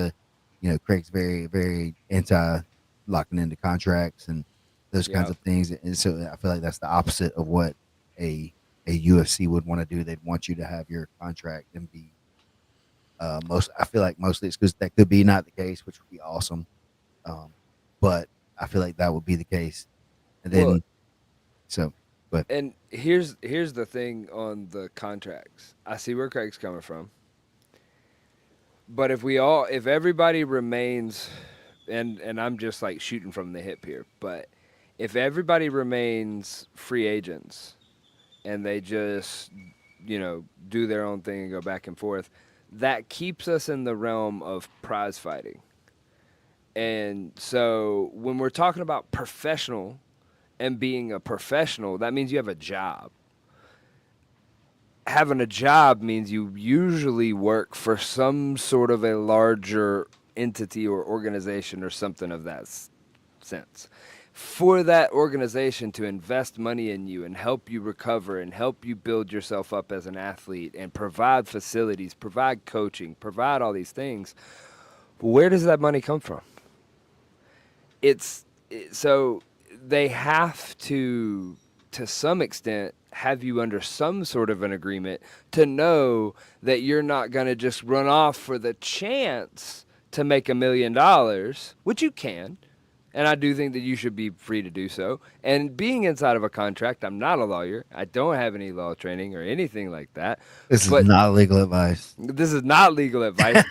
[SPEAKER 2] Craig's very very anti locking into contracts and those kinds
[SPEAKER 1] Yeah.
[SPEAKER 2] of things, and so I feel like that's the opposite of what a UFC would want to do. They'd want you to have your contract and be most. I feel like mostly it's because that could be not the case, which would be awesome. Um, but I feel like that would be the case, and
[SPEAKER 1] Well,
[SPEAKER 2] then so. But
[SPEAKER 1] and here's the thing on the contracts. I see where Craig's coming from. But if everybody remains, and I'm just like shooting from the hip here, but if everybody remains free agents and they just do their own thing and go back and forth. That keeps us in the realm of prize fighting. And so when we're talking about professional and being a professional, that means you have a job. Having a job means you usually work for some sort of a larger entity or organization or something of that sense. For that organization to invest money in you and help you recover and help you build yourself up as an athlete and provide facilities, provide coaching, provide all these things, where does that money come from? So they have to some extent have you under some sort of an agreement to know that you're not going to just run off for the chance to make $1 million, which you can. And I do think that you should be free to do so. And being inside of a contract, I'm not a lawyer. I don't have any law training or anything like that.
[SPEAKER 2] This is
[SPEAKER 1] But
[SPEAKER 2] not legal advice.
[SPEAKER 1] this is not legal advice.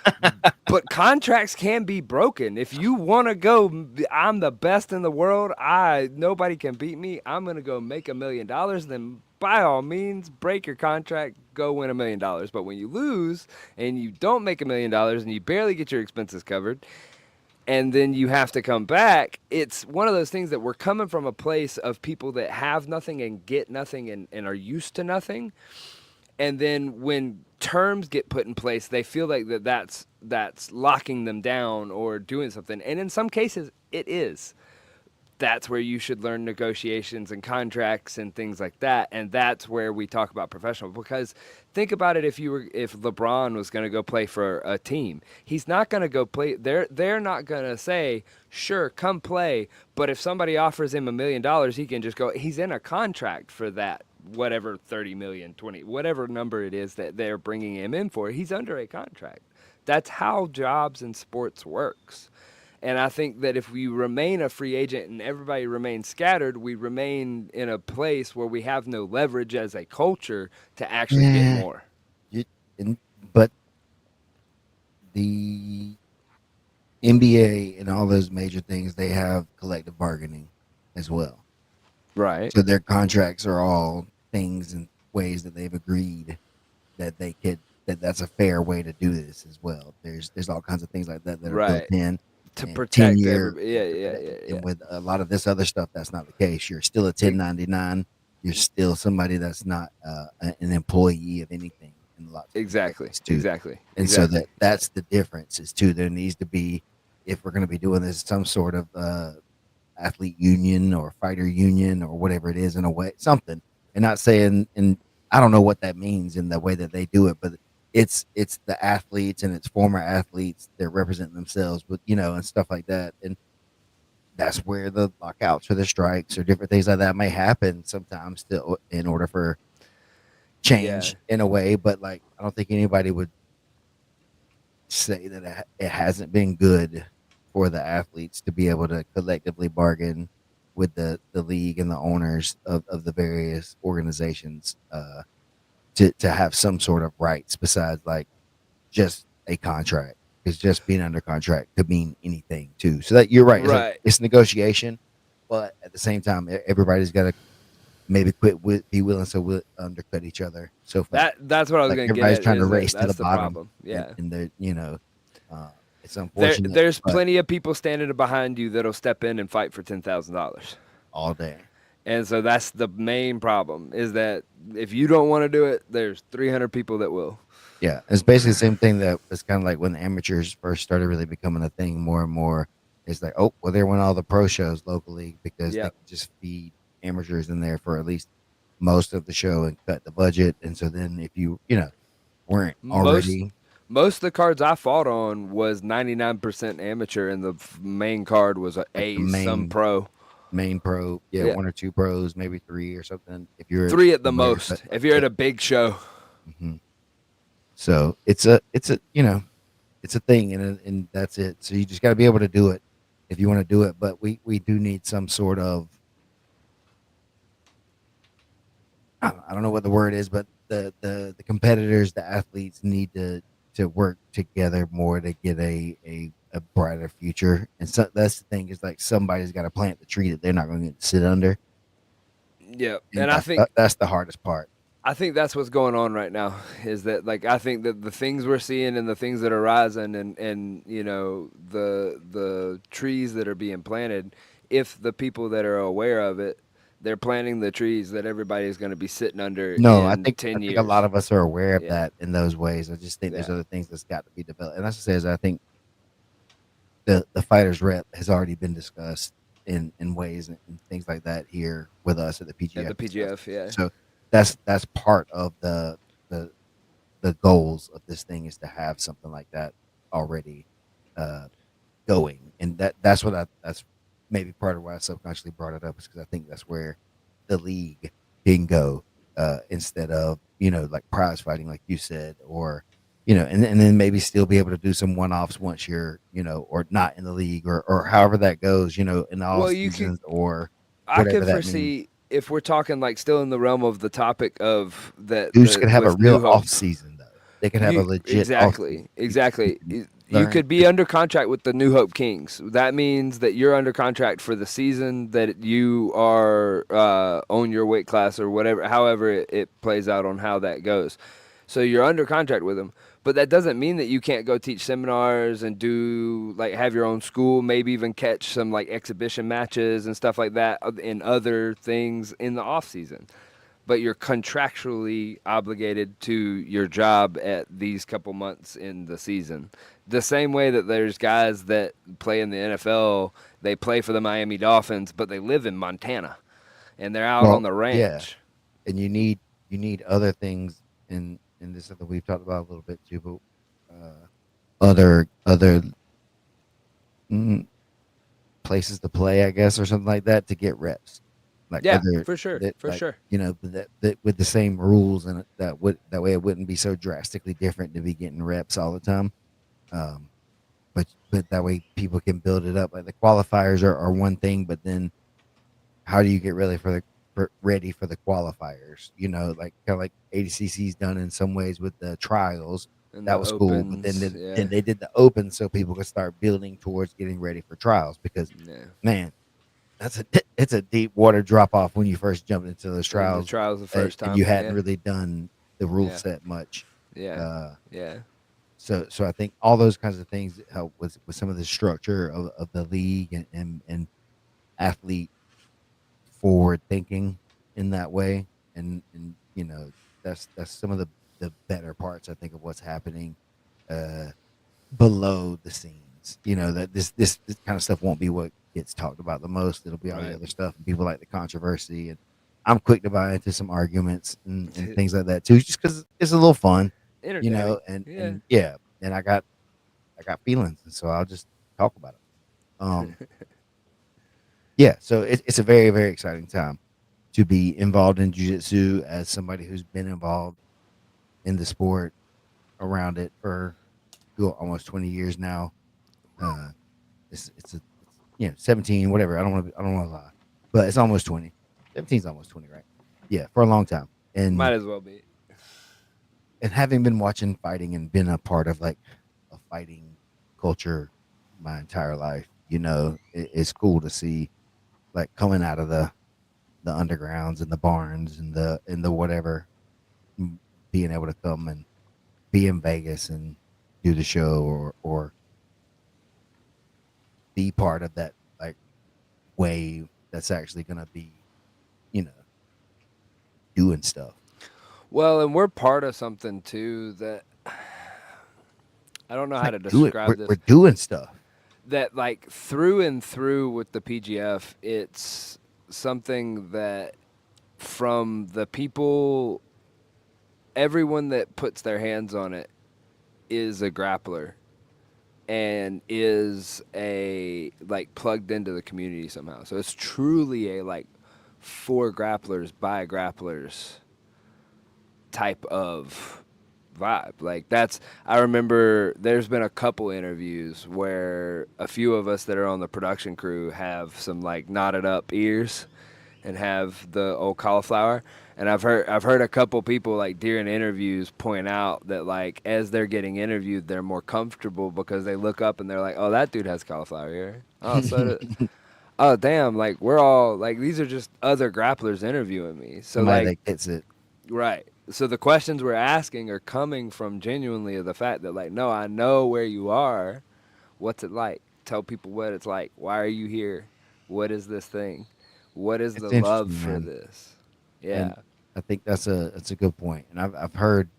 [SPEAKER 1] But contracts can be broken. If you want to go, I'm the best in the world. Nobody can beat me. I'm gonna go make $1 million. Then by all means, break your contract. Go win $1 million. But when you lose and you don't make $1 million and you barely get your expenses covered, and then you have to come back, it's one of those things that we're coming from a place of people that have nothing and get nothing and are used to nothing. And then when terms get put in place, they feel like that's locking them down or doing something. And in some cases, it is. That's where you should learn negotiations and contracts and things like that. And that's where we talk about professional. Because think about it: if LeBron was going to go play for a team, he's not going to go play. They're not going to say, "Sure, come play." But if somebody offers him $1 million, he can just go. He's in a contract for that, whatever 30 million, 20, whatever number it is that they're bringing him in for. He's under a contract. That's how jobs in sports works. And I think that if we remain a free agent and everybody remains scattered, we remain in a place where we have no leverage as a culture to actually get
[SPEAKER 2] Yeah,
[SPEAKER 1] more.
[SPEAKER 2] you, but the NBA and all those major things, they have collective bargaining as well.
[SPEAKER 1] Right.
[SPEAKER 2] So their contracts are all things and ways that they've agreed that they could that's a fair way to do this as well. There's all kinds of things like that that are built
[SPEAKER 1] Right.
[SPEAKER 2] in
[SPEAKER 1] To
[SPEAKER 2] and 10
[SPEAKER 1] protect
[SPEAKER 2] year
[SPEAKER 1] everybody. Yeah, yeah, yeah, yeah.
[SPEAKER 2] and with a lot of this other stuff that's not the case. You're still a
[SPEAKER 1] It,
[SPEAKER 2] 1099. You're still somebody that's not an employee of anything in lots of
[SPEAKER 1] exactly.
[SPEAKER 2] cases too.
[SPEAKER 1] Exactly.
[SPEAKER 2] And so
[SPEAKER 1] Exactly.
[SPEAKER 2] that's the difference is too. There needs to be, if we're going to be doing this, some sort of athlete union or fighter union or whatever it is in a way, something. And not saying, and I don't know what that means in the way that they do it, but it's the athletes and it's former athletes that represent themselves with and stuff like that. And that's where the lockouts or the strikes or different things like that may happen sometimes to in order for
[SPEAKER 1] Yeah.
[SPEAKER 2] change in a way. But like I don't think anybody would say that it hasn't been good for the athletes to be able to collectively bargain with the league and the owners of the various organizations to have some sort of rights besides like just a contract, because just being under contract could mean anything too. So that you're right, it's like
[SPEAKER 1] Right.
[SPEAKER 2] it's negotiation, but at the same time everybody's got to maybe be willing to undercut each other so fast.
[SPEAKER 1] That's what I was
[SPEAKER 2] Like
[SPEAKER 1] gonna get
[SPEAKER 2] everybody's
[SPEAKER 1] at.
[SPEAKER 2] trying to
[SPEAKER 1] Is that
[SPEAKER 2] race to the
[SPEAKER 1] that's the
[SPEAKER 2] bottom,
[SPEAKER 1] problem?
[SPEAKER 2] and
[SPEAKER 1] Yeah.
[SPEAKER 2] and they're it's unfortunate,
[SPEAKER 1] There's
[SPEAKER 2] but
[SPEAKER 1] plenty of people standing behind you that'll step in and fight for $10,000.
[SPEAKER 2] all day.
[SPEAKER 1] And so that's the main problem is that if you don't want to do it, there's 300 people that will.
[SPEAKER 2] Yeah, it's basically the same thing that it's kind of like when the amateurs first started really becoming a thing more and more. It's like, oh, well, there went all the pro shows locally because they
[SPEAKER 1] Yep.
[SPEAKER 2] could just feed amateurs in there for at least most of the show and cut the budget. And so then if you weren't
[SPEAKER 1] Most
[SPEAKER 2] already
[SPEAKER 1] most of the cards I fought on was 99% amateur and the main card was a
[SPEAKER 2] like the
[SPEAKER 1] A's some pro.
[SPEAKER 2] main pro, yeah,
[SPEAKER 1] Yeah.
[SPEAKER 2] one or two pros, maybe three or something, if you're
[SPEAKER 1] 3 at the
[SPEAKER 2] there, but
[SPEAKER 1] most if you're at a big show.
[SPEAKER 2] mhm. So it's a thing, and that's it. So you just got to be able to do it if you want to do it. But we do need some sort of I don't know what the word is, but the competitors, the athletes need to work together more to get a brighter future. And so that's the thing is like somebody's got to plant the tree that they're not going to get to sit under,
[SPEAKER 1] Yeah.
[SPEAKER 2] and
[SPEAKER 1] And I think
[SPEAKER 2] that's the hardest part.
[SPEAKER 1] I think that's what's going on right now. Is that like I think that the things we're seeing and the things that are rising and you know the trees that are being planted, if the people that are aware of it, they're planting the trees that everybody's going to be sitting under
[SPEAKER 2] No,
[SPEAKER 1] in
[SPEAKER 2] I
[SPEAKER 1] 10
[SPEAKER 2] think a lot
[SPEAKER 1] years.
[SPEAKER 2] of us are aware of
[SPEAKER 1] Yeah,
[SPEAKER 2] that in those ways. I just think there's
[SPEAKER 1] yeah,
[SPEAKER 2] other things that's got to be developed. And that's what I say is I think the fighters rep has already been discussed in ways and things like that here with us at the
[SPEAKER 1] at
[SPEAKER 2] PGF
[SPEAKER 1] the
[SPEAKER 2] and stuff.
[SPEAKER 1] PGF. Yeah.
[SPEAKER 2] So that's part of the the goals of this thing is to have something like that already uh, going, and that's what that's maybe part of why I subconsciously brought it up is because I think that's where the league can go instead of like prize fighting, like you said, or and then maybe still be able to do some one offs once you're or not in the league or however that goes, in the off
[SPEAKER 1] Well, you could
[SPEAKER 2] seasons or
[SPEAKER 1] I
[SPEAKER 2] whatever
[SPEAKER 1] could
[SPEAKER 2] that means.
[SPEAKER 1] foresee if we're talking like still in the realm of the topic of that
[SPEAKER 2] Dudes
[SPEAKER 1] the
[SPEAKER 2] could have a
[SPEAKER 1] with
[SPEAKER 2] real
[SPEAKER 1] New
[SPEAKER 2] off
[SPEAKER 1] Hope.
[SPEAKER 2] season though. They could have a
[SPEAKER 1] You
[SPEAKER 2] legit off season.
[SPEAKER 1] exactly,
[SPEAKER 2] You
[SPEAKER 1] exactly.
[SPEAKER 2] can
[SPEAKER 1] You
[SPEAKER 2] learn
[SPEAKER 1] could be
[SPEAKER 2] just
[SPEAKER 1] under contract with the New Hope Kings. That means that you're under contract for the season that you are on your weight class or whatever, however it plays out on how that goes. So you're under contract with them, but that doesn't mean that you can't go teach seminars and do like have your own school, maybe even catch some like exhibition matches and stuff like that in other things in the off season, but you're contractually obligated to your job at these couple months in the season. The same way that there's guys that play in the NFL, they play for the Miami Dolphins, but they live in Montana and they're out on
[SPEAKER 2] well,
[SPEAKER 1] the
[SPEAKER 2] yeah,
[SPEAKER 1] ranch.
[SPEAKER 2] and you need other things in this that we've talked about a little bit too, but other mm, places to play, I guess, or something like that to get reps, like
[SPEAKER 1] Yeah,
[SPEAKER 2] other
[SPEAKER 1] for sure,
[SPEAKER 2] that
[SPEAKER 1] for sure.
[SPEAKER 2] that with the same rules and that way it wouldn't be so drastically different to be getting reps all the time. Um, but that way people can build it up. Like the qualifiers are one thing, but then how do you get ready for the qualifiers? Like kind of like ADCC's done in some ways with the trials.
[SPEAKER 1] And
[SPEAKER 2] That
[SPEAKER 1] the
[SPEAKER 2] was cool, but then
[SPEAKER 1] opens,
[SPEAKER 2] then
[SPEAKER 1] yeah,
[SPEAKER 2] they did the open so people could start building towards getting ready for trials. Because
[SPEAKER 1] yeah.
[SPEAKER 2] man, it's a deep water drop off when you first jump into those
[SPEAKER 1] In the
[SPEAKER 2] trials,
[SPEAKER 1] trials the
[SPEAKER 2] and,
[SPEAKER 1] first
[SPEAKER 2] and you
[SPEAKER 1] time,
[SPEAKER 2] hadn't
[SPEAKER 1] yeah,
[SPEAKER 2] really done the rule
[SPEAKER 1] yeah,
[SPEAKER 2] set much.
[SPEAKER 1] yeah,
[SPEAKER 2] Uh,
[SPEAKER 1] yeah.
[SPEAKER 2] so I think all those kinds of things help with some of the structure of the league and athlete forward thinking in that way. And that's some of the better parts I think of what's happening uh below the scenes. That this kind of stuff won't be what gets talked about the most. It'll be all the
[SPEAKER 1] Right.
[SPEAKER 2] other stuff, and people like the controversy, and I'm quick to buy into some arguments and things like that too, just because it's a little fun,
[SPEAKER 1] Entertaining, yeah.
[SPEAKER 2] and yeah, and I got feelings, and so I'll just talk about it. Yeah, so it's a very, very exciting time to be involved in jujitsu as somebody who's been involved in the sport around it for almost 20 years now. Uh, it's 17, whatever. I don't want to lie, but it's almost 20. 17's almost 20, right? Yeah, for a long time.
[SPEAKER 1] Might
[SPEAKER 2] And
[SPEAKER 1] as well be.
[SPEAKER 2] having been watching fighting and been a part of like a fighting culture my entire life, it's cool to see like coming out of the undergrounds and the barns and the whatever, m- being able to come and be in Vegas and do the show or be part of that like wave that's actually gonna be, you know, doing stuff.
[SPEAKER 1] Well, and we're part of something too that I don't know
[SPEAKER 2] It's
[SPEAKER 1] how
[SPEAKER 2] like
[SPEAKER 1] to
[SPEAKER 2] do it.
[SPEAKER 1] describe
[SPEAKER 2] We're
[SPEAKER 1] this.
[SPEAKER 2] doing stuff.
[SPEAKER 1] That like through and through with the PGF, it's something that from the people, everyone that puts their hands on it is a grappler and is a like plugged into the community somehow. So it's truly a like for grapplers by grapplers type of vibe. Like that's I remember there's been a couple interviews where a few of us that are on the production crew have some like knotted up ears and have the old cauliflower. And I've heard a couple people like during interviews point out that like as they're getting interviewed, they're more comfortable because they look up and they're like, oh, that dude has cauliflower ear. Oh, so do, oh damn, like we're all like these are just other grapplers interviewing me. So
[SPEAKER 2] Somebody
[SPEAKER 1] like
[SPEAKER 2] that gets it.
[SPEAKER 1] right. So the questions we're asking are coming from genuinely the fact that like, no, I know where you are. What's it like? Tell people what it's like. Why are you here? What is this thing? What is
[SPEAKER 2] It's
[SPEAKER 1] the love
[SPEAKER 2] interesting,
[SPEAKER 1] for
[SPEAKER 2] man,
[SPEAKER 1] this? Yeah.
[SPEAKER 2] and I think that's a good point. And I've heard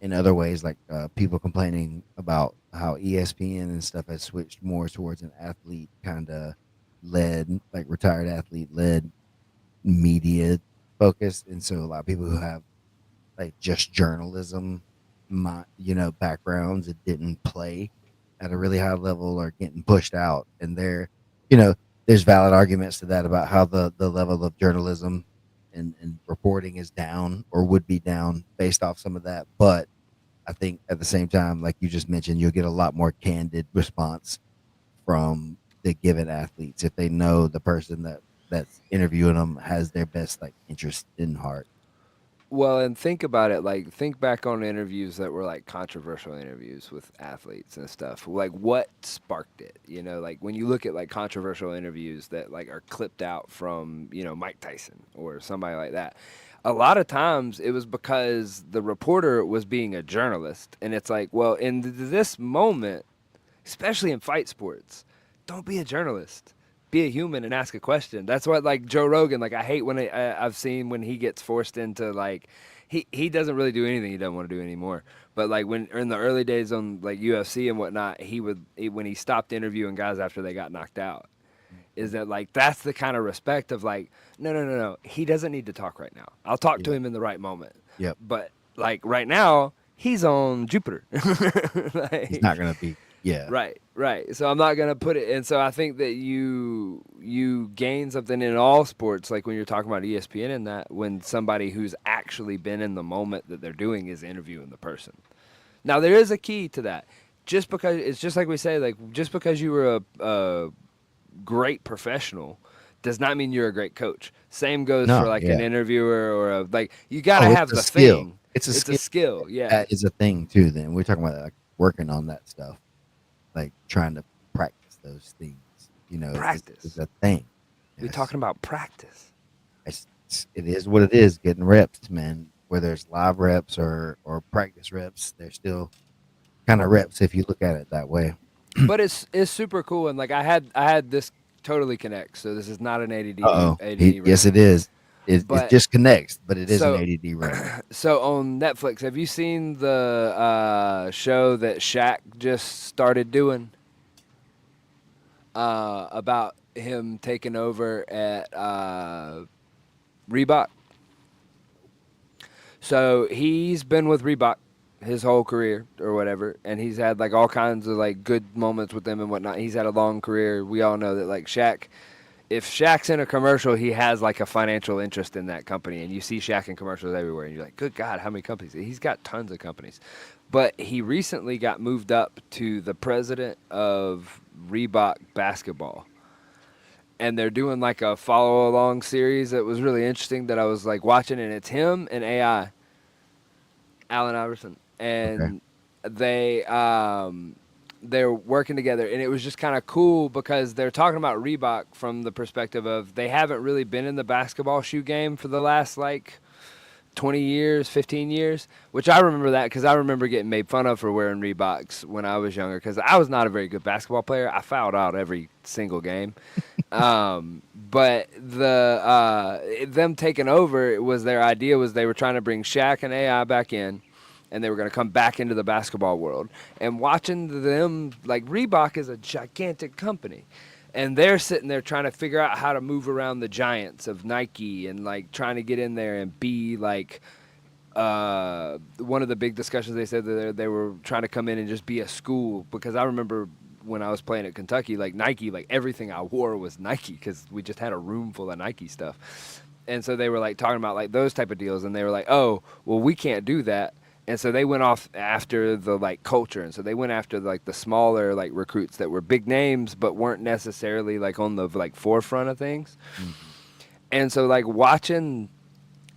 [SPEAKER 2] in other ways, like people complaining about how ESPN and stuff has switched more towards an athlete kind of led, like retired athlete led media focus, and so a lot of people who have like just journalism, backgrounds that didn't play at a really high level are getting pushed out, and you know, there's valid arguments to that about how the level of journalism and reporting is down or would be down based off some of that, but I think at the same time, like you just mentioned, you'll get a lot more candid response from the given athletes if they know the person that's interviewing them has their best like interest in heart.
[SPEAKER 1] Well, and think about it. Like, think back on interviews that were like controversial interviews with athletes and stuff. Like, what sparked it? You know, like when you look at like controversial interviews that like are clipped out from, Mike Tyson or somebody like that. A lot of times it was because the reporter was being a journalist. And it's like, well, in this moment, especially in fight sports, don't be a journalist. Be a human and ask a question. That's what like Joe Rogan. Like I hate when I've seen when he gets forced into like he doesn't really do anything he doesn't want to do anymore. But like when in the early days on like UFC and whatnot, when he stopped interviewing guys after they got knocked out, is
[SPEAKER 2] Mhm.
[SPEAKER 1] that like that's the kind of respect of like no, he doesn't need to talk right now. I'll talk to
[SPEAKER 2] Yeah.
[SPEAKER 1] him in the right moment.
[SPEAKER 2] Yep.
[SPEAKER 1] But like right now he's on Jupiter.
[SPEAKER 2] He's not
[SPEAKER 1] Like
[SPEAKER 2] gonna be. Yeah.
[SPEAKER 1] right, right. So I'm not gonna put it, and so I think that you gain something in all sports, like when you're talking about ESPN and that, when somebody who's actually been in the moment that they're doing is interviewing the person. Now there is a key to that. Just because it's just like we say, like just because you were a great professional does not mean you're a great coach. Same goes for
[SPEAKER 2] No.
[SPEAKER 1] like an
[SPEAKER 2] Yeah.
[SPEAKER 1] interviewer or a like you got to
[SPEAKER 2] Oh, it's
[SPEAKER 1] have
[SPEAKER 2] a
[SPEAKER 1] the
[SPEAKER 2] skill.
[SPEAKER 1] thing.
[SPEAKER 2] It's a
[SPEAKER 1] It's a
[SPEAKER 2] skill.
[SPEAKER 1] skill, yeah.
[SPEAKER 2] That is a thing too. Then we're talking about like working on that stuff, like trying to practice those things. Is
[SPEAKER 1] Practice.
[SPEAKER 2] a thing.
[SPEAKER 1] We're
[SPEAKER 2] Yes.
[SPEAKER 1] talking about practice.
[SPEAKER 2] It is what it is. Getting reps, man. Whether it's live reps or practice reps, they're still kind of reps if you look at it that way.
[SPEAKER 1] But it's super cool, and like I had this totally connects. So this is not an
[SPEAKER 2] Uh
[SPEAKER 1] ADD
[SPEAKER 2] oh.
[SPEAKER 1] ADD
[SPEAKER 2] Yes,
[SPEAKER 1] rant.
[SPEAKER 2] it is. It
[SPEAKER 1] But
[SPEAKER 2] just connects, but it is an
[SPEAKER 1] so
[SPEAKER 2] ADD rant.
[SPEAKER 1] so on Netflix, have you seen the show that Shaq just started doing about him taking over at Reebok? So he's been with Reebok his whole career or whatever, and he's had like all kinds of like good moments with them and whatnot. He's had a long career. We all know that like Shaq, if Shaq's in a commercial, he has like a financial interest in that company, and you see Shaq in commercials everywhere, and you're like, good God, how many companies? He's got tons of companies, but he recently got moved up to the president of Reebok basketball, and they're doing like a follow along series that was really interesting that I was like watching, and it's him and AI Allen Iverson,
[SPEAKER 2] Okay.
[SPEAKER 1] and they they're working together, and it was just kind of cool because they're talking about Reebok from the perspective of they haven't really been in the basketball shoe game for the last like 20 years, 15 years, which I remember that because I remember getting made fun of for wearing Reeboks when I was younger because I was not a very good basketball player. I fouled out every single game. But them taking over it was their idea was they were trying to bring Shaq and AI back in, and they were going to come back into the basketball world. And watching them, like Reebok is a gigantic company, and they're sitting there trying to figure out how to move around the giants of Nike and like trying to get in there and be like one of the big discussions they said that they were trying to come in and just be a school because I remember when I was playing at Kentucky, like Nike, like everything I wore was Nike because we just had a room full of Nike stuff. And so they were like talking about like those type of deals, and they were like, "Oh, well, we can't do that." And so they went off after the like culture, and so they went after like the smaller like recruits that were big names but weren't necessarily like on the like forefront of things.
[SPEAKER 2] Mhm.
[SPEAKER 1] And so like watching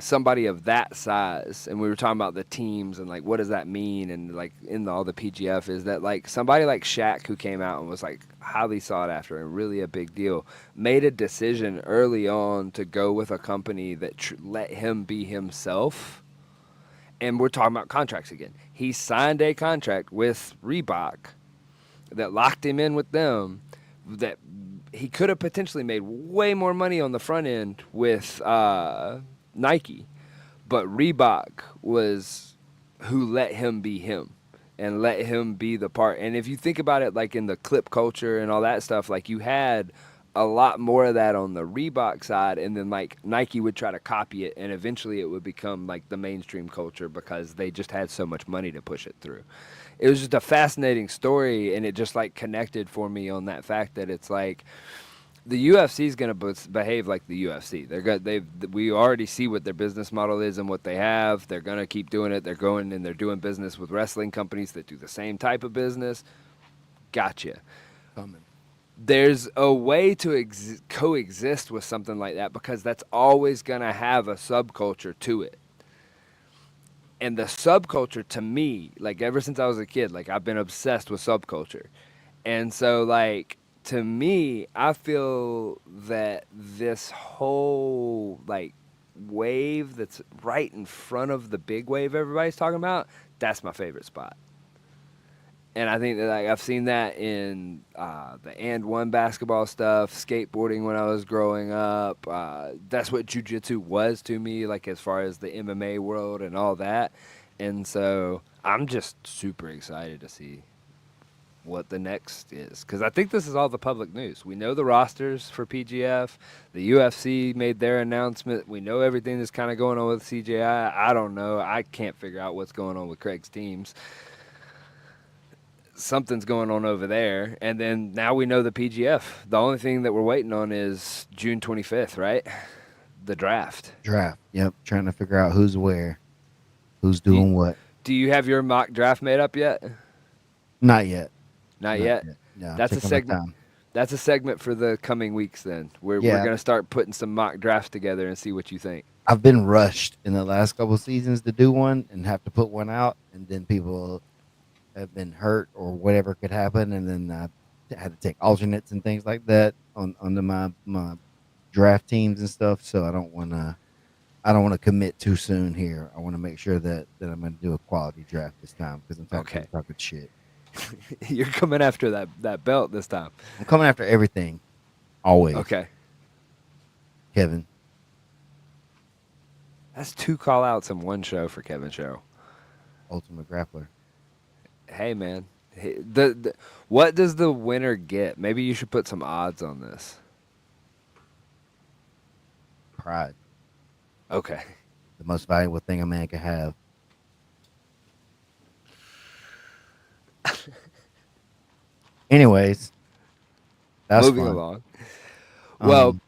[SPEAKER 1] somebody of that size, and we were talking about the teams and like what does that mean, and like in all the PGF is that like somebody like Shaq who came out and was like highly sought after and really a big deal, made a decision early on to go with a company that let him be himself. And we're talking about contracts again. He signed a contract with Reebok that locked him in with them, that he could have potentially made way more money on the front end with Nike, but Reebok was who let him be him and let him be the part. And if you think about it, like in the clip culture and all that stuff, like you had a lot more of that on the Reebok side, and then like Nike would try to copy it, and eventually it would become like the mainstream culture because they just had so much money to push it through. It was just a fascinating story, and it just like connected for me on that fact that it's like the UFC is going to behave like the UFC. We already see what their business model is and what they have. They're going to keep doing it. They're going and they're doing business with wrestling companies that do the same type of business. Gotcha.
[SPEAKER 2] Coming.
[SPEAKER 1] There's a way to coexist with something like that because that's always going to have a subculture to it. And the subculture to me, like ever since I was a kid, like I've been obsessed with subculture. And so like to me, I feel that this whole like wave that's right in front of the big wave everybody's talking about, that's my favorite spot. And I think that like I've seen that in the and one basketball stuff, skateboarding when I was growing up. That's what jujitsu was to me, like as far as the MMA world and all that. And so I'm just super excited to see what the next is because I think this is all the public news. We know the rosters for PGF. The UFC made their announcement. We know everything that's kind of going on with CJI. I don't know. I can't figure out what's going on with Craig's teams. Something's going on over there. And then now we know the PGF. The only thing that we're waiting on is June 25th, right? The draft.
[SPEAKER 2] Draft. Yep. Trying to figure out who's where, who's
[SPEAKER 1] Do you,
[SPEAKER 2] doing what.
[SPEAKER 1] do you have your mock draft made up yet?
[SPEAKER 2] Not yet.
[SPEAKER 1] Not
[SPEAKER 2] Not
[SPEAKER 1] yet.
[SPEAKER 2] yet. No, I'm
[SPEAKER 1] That's a
[SPEAKER 2] taking my
[SPEAKER 1] segment.
[SPEAKER 2] time.
[SPEAKER 1] That's a segment for the coming weeks. Then we're
[SPEAKER 2] Yeah,
[SPEAKER 1] gonna start putting some mock drafts together and see what you think.
[SPEAKER 2] I've been rushed in the last couple of seasons to do one and have to put one out, and then people have been hurt or whatever could happen, and then I had to take alternates and things like that on onto my draft teams and stuff. So I don't want to commit too soon here. I want to make sure that I'm going to do a quality draft this time because I'm tired of
[SPEAKER 1] Okay,
[SPEAKER 2] people talking shit.
[SPEAKER 1] you're coming after that belt this time.
[SPEAKER 2] I'm coming after everything, always,
[SPEAKER 1] Okay,
[SPEAKER 2] Kevin.
[SPEAKER 1] that's two call outs in one show for Kevin Show.
[SPEAKER 2] Ultimate Grappler.
[SPEAKER 1] Hey man, what does the winner get? Maybe you should put some odds on this.
[SPEAKER 2] Pride,
[SPEAKER 1] Okay,
[SPEAKER 2] the most valuable thing a man can have. Anyways, that's
[SPEAKER 1] moving
[SPEAKER 2] fun.
[SPEAKER 1] along. Well,
[SPEAKER 2] Um,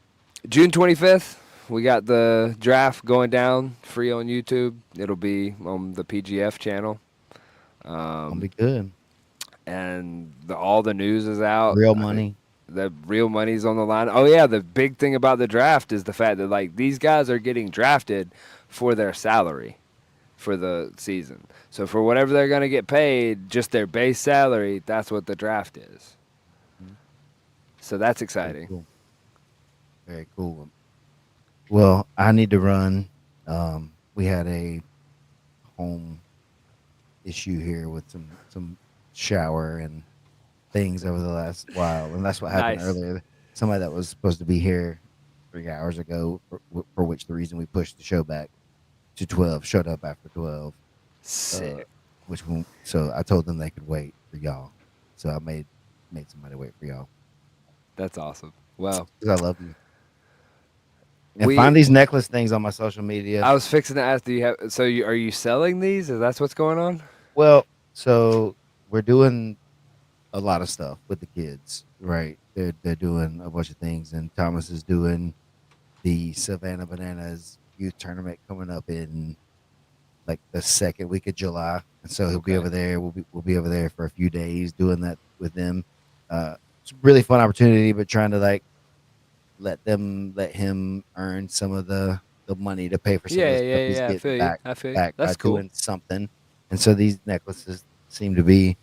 [SPEAKER 1] June 25th, we got the draft going down free on YouTube. It'll be on the PGF channel.
[SPEAKER 2] gonna
[SPEAKER 1] Um,
[SPEAKER 2] be good.
[SPEAKER 1] and all the news is out.
[SPEAKER 2] Real
[SPEAKER 1] I think
[SPEAKER 2] money.
[SPEAKER 1] the real money's on the line. Oh yeah, the big thing about the draft is the fact that like these guys are getting drafted for their salary for the season. So for whatever they're going to get paid, just their base salary, that's what the draft is.
[SPEAKER 2] Mhm.
[SPEAKER 1] So that's
[SPEAKER 2] Very
[SPEAKER 1] exciting.
[SPEAKER 2] cool. Very cool. Well, I need to run. We had a home issue here with some shower and things over the last while, and that's what happened
[SPEAKER 1] Nice.
[SPEAKER 2] earlier. Somebody that was supposed to be here 3 hours ago, for which the reason we pushed the show back to 12, showed up after 12. Uh,
[SPEAKER 1] Sick.
[SPEAKER 2] so I told them they could wait for y'all. So I made somebody wait for y'all
[SPEAKER 1] That's awesome. Well,
[SPEAKER 2] because I love you. And
[SPEAKER 1] we
[SPEAKER 2] find these necklace things on my social media.
[SPEAKER 1] I was fixing to ask, do you have so are you selling these? Is that what's going on?
[SPEAKER 2] Well, so we're doing a lot of stuff with the kids, right? They're doing a bunch of things, and Thomas is doing the Savannah Bananas youth tournament coming up in like the second week of July, and so he'll be
[SPEAKER 1] Okay.
[SPEAKER 2] over there. We'll be over there for a few days doing that with them. It's a really fun opportunity, but trying to like let him earn some of the the money to pay for some of
[SPEAKER 1] Yeah,
[SPEAKER 2] the stuff
[SPEAKER 1] yeah,
[SPEAKER 2] he's
[SPEAKER 1] yeah. I
[SPEAKER 2] getting
[SPEAKER 1] feel you. I feel you.
[SPEAKER 2] back by
[SPEAKER 1] That's cool.
[SPEAKER 2] doing something. And so these necklaces seem to be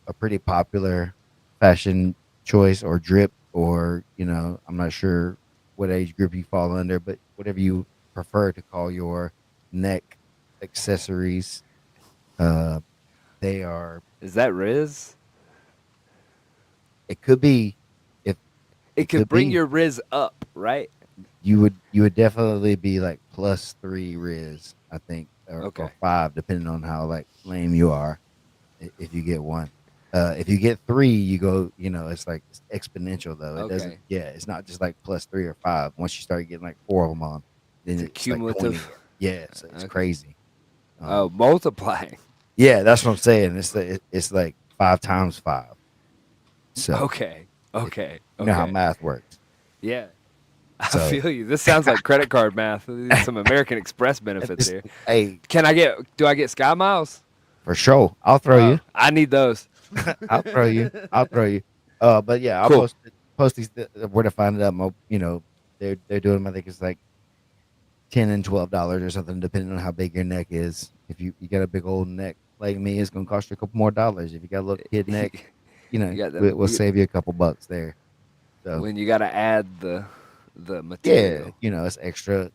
[SPEAKER 2] a pretty popular fashion choice or drip, or I'm not sure what age group you fall under, but whatever you prefer to call your neck accessories, uh, they are.
[SPEAKER 1] Is that Riz?
[SPEAKER 2] It could be, if
[SPEAKER 1] It
[SPEAKER 2] it
[SPEAKER 1] could
[SPEAKER 2] could
[SPEAKER 1] bring
[SPEAKER 2] be,
[SPEAKER 1] your Riz up, right?
[SPEAKER 2] you would definitely be like +3 Riz, I think, or
[SPEAKER 1] Okay.
[SPEAKER 2] 5, depending on how like lame you are. If you get one, if you get three, you go. It's like it's exponential though. It doesn't.
[SPEAKER 1] Okay.
[SPEAKER 2] Yeah, it's not just like +3 or 5. Once you start getting like 4 of them on, then
[SPEAKER 1] It's a
[SPEAKER 2] it's like 20.
[SPEAKER 1] cumulative.
[SPEAKER 2] Yeah, so it's
[SPEAKER 1] Okay.
[SPEAKER 2] crazy.
[SPEAKER 1] Oh,
[SPEAKER 2] Um,
[SPEAKER 1] multiplying.
[SPEAKER 2] yeah, that's what I'm saying. It's like 5 times 5. So
[SPEAKER 1] Okay.
[SPEAKER 2] if
[SPEAKER 1] Okay.
[SPEAKER 2] you know how
[SPEAKER 1] Okay.
[SPEAKER 2] math works.
[SPEAKER 1] Yeah. I
[SPEAKER 2] So
[SPEAKER 1] feel you. This sounds like credit card math. Some American Express benefits
[SPEAKER 2] this,
[SPEAKER 1] here.
[SPEAKER 2] hey,
[SPEAKER 1] Do I get Sky Miles?
[SPEAKER 2] for sure, I'll throw you.
[SPEAKER 1] Oh, I need those.
[SPEAKER 2] I'll throw you. I'll throw you. But yeah, I'll
[SPEAKER 1] Cool.
[SPEAKER 2] post these where to find them. They're doing them. I think it's like $10 and $12 or something, depending on how big your neck is. If you got a big old neck like me, it's gonna cost you a couple more dollars. If you got a little kid neck,
[SPEAKER 1] You got
[SPEAKER 2] we'll save you a couple bucks there. So
[SPEAKER 1] when you got to add the
[SPEAKER 2] yeah,
[SPEAKER 1] material.
[SPEAKER 2] it's extra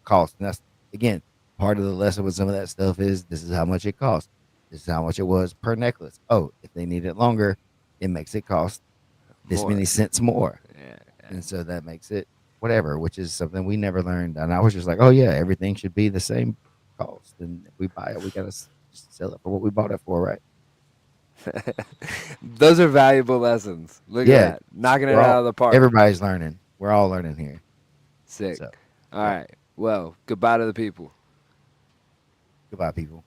[SPEAKER 2] cost, and that's again part of the lesson with some of that stuff is this is how much it costs. This is how much it was per necklace. Oh, if they need it longer, it makes it cost this
[SPEAKER 1] More.
[SPEAKER 2] many cents more,
[SPEAKER 1] Yeah.
[SPEAKER 2] and so that makes it whatever, which is something we never learned. And I was just like, oh yeah, everything should be the same cost, and if we buy it, we gotta just sell it for what we bought it for, right?
[SPEAKER 1] Those are valuable lessons. Look at
[SPEAKER 2] Yeah,
[SPEAKER 1] that. Knocking it
[SPEAKER 2] we're
[SPEAKER 1] out
[SPEAKER 2] all
[SPEAKER 1] of the park.
[SPEAKER 2] everybody's learning. We're all learning here.
[SPEAKER 1] Sick.
[SPEAKER 2] So
[SPEAKER 1] All
[SPEAKER 2] yeah,
[SPEAKER 1] right. Well, goodbye to the people.
[SPEAKER 2] goodbye, people.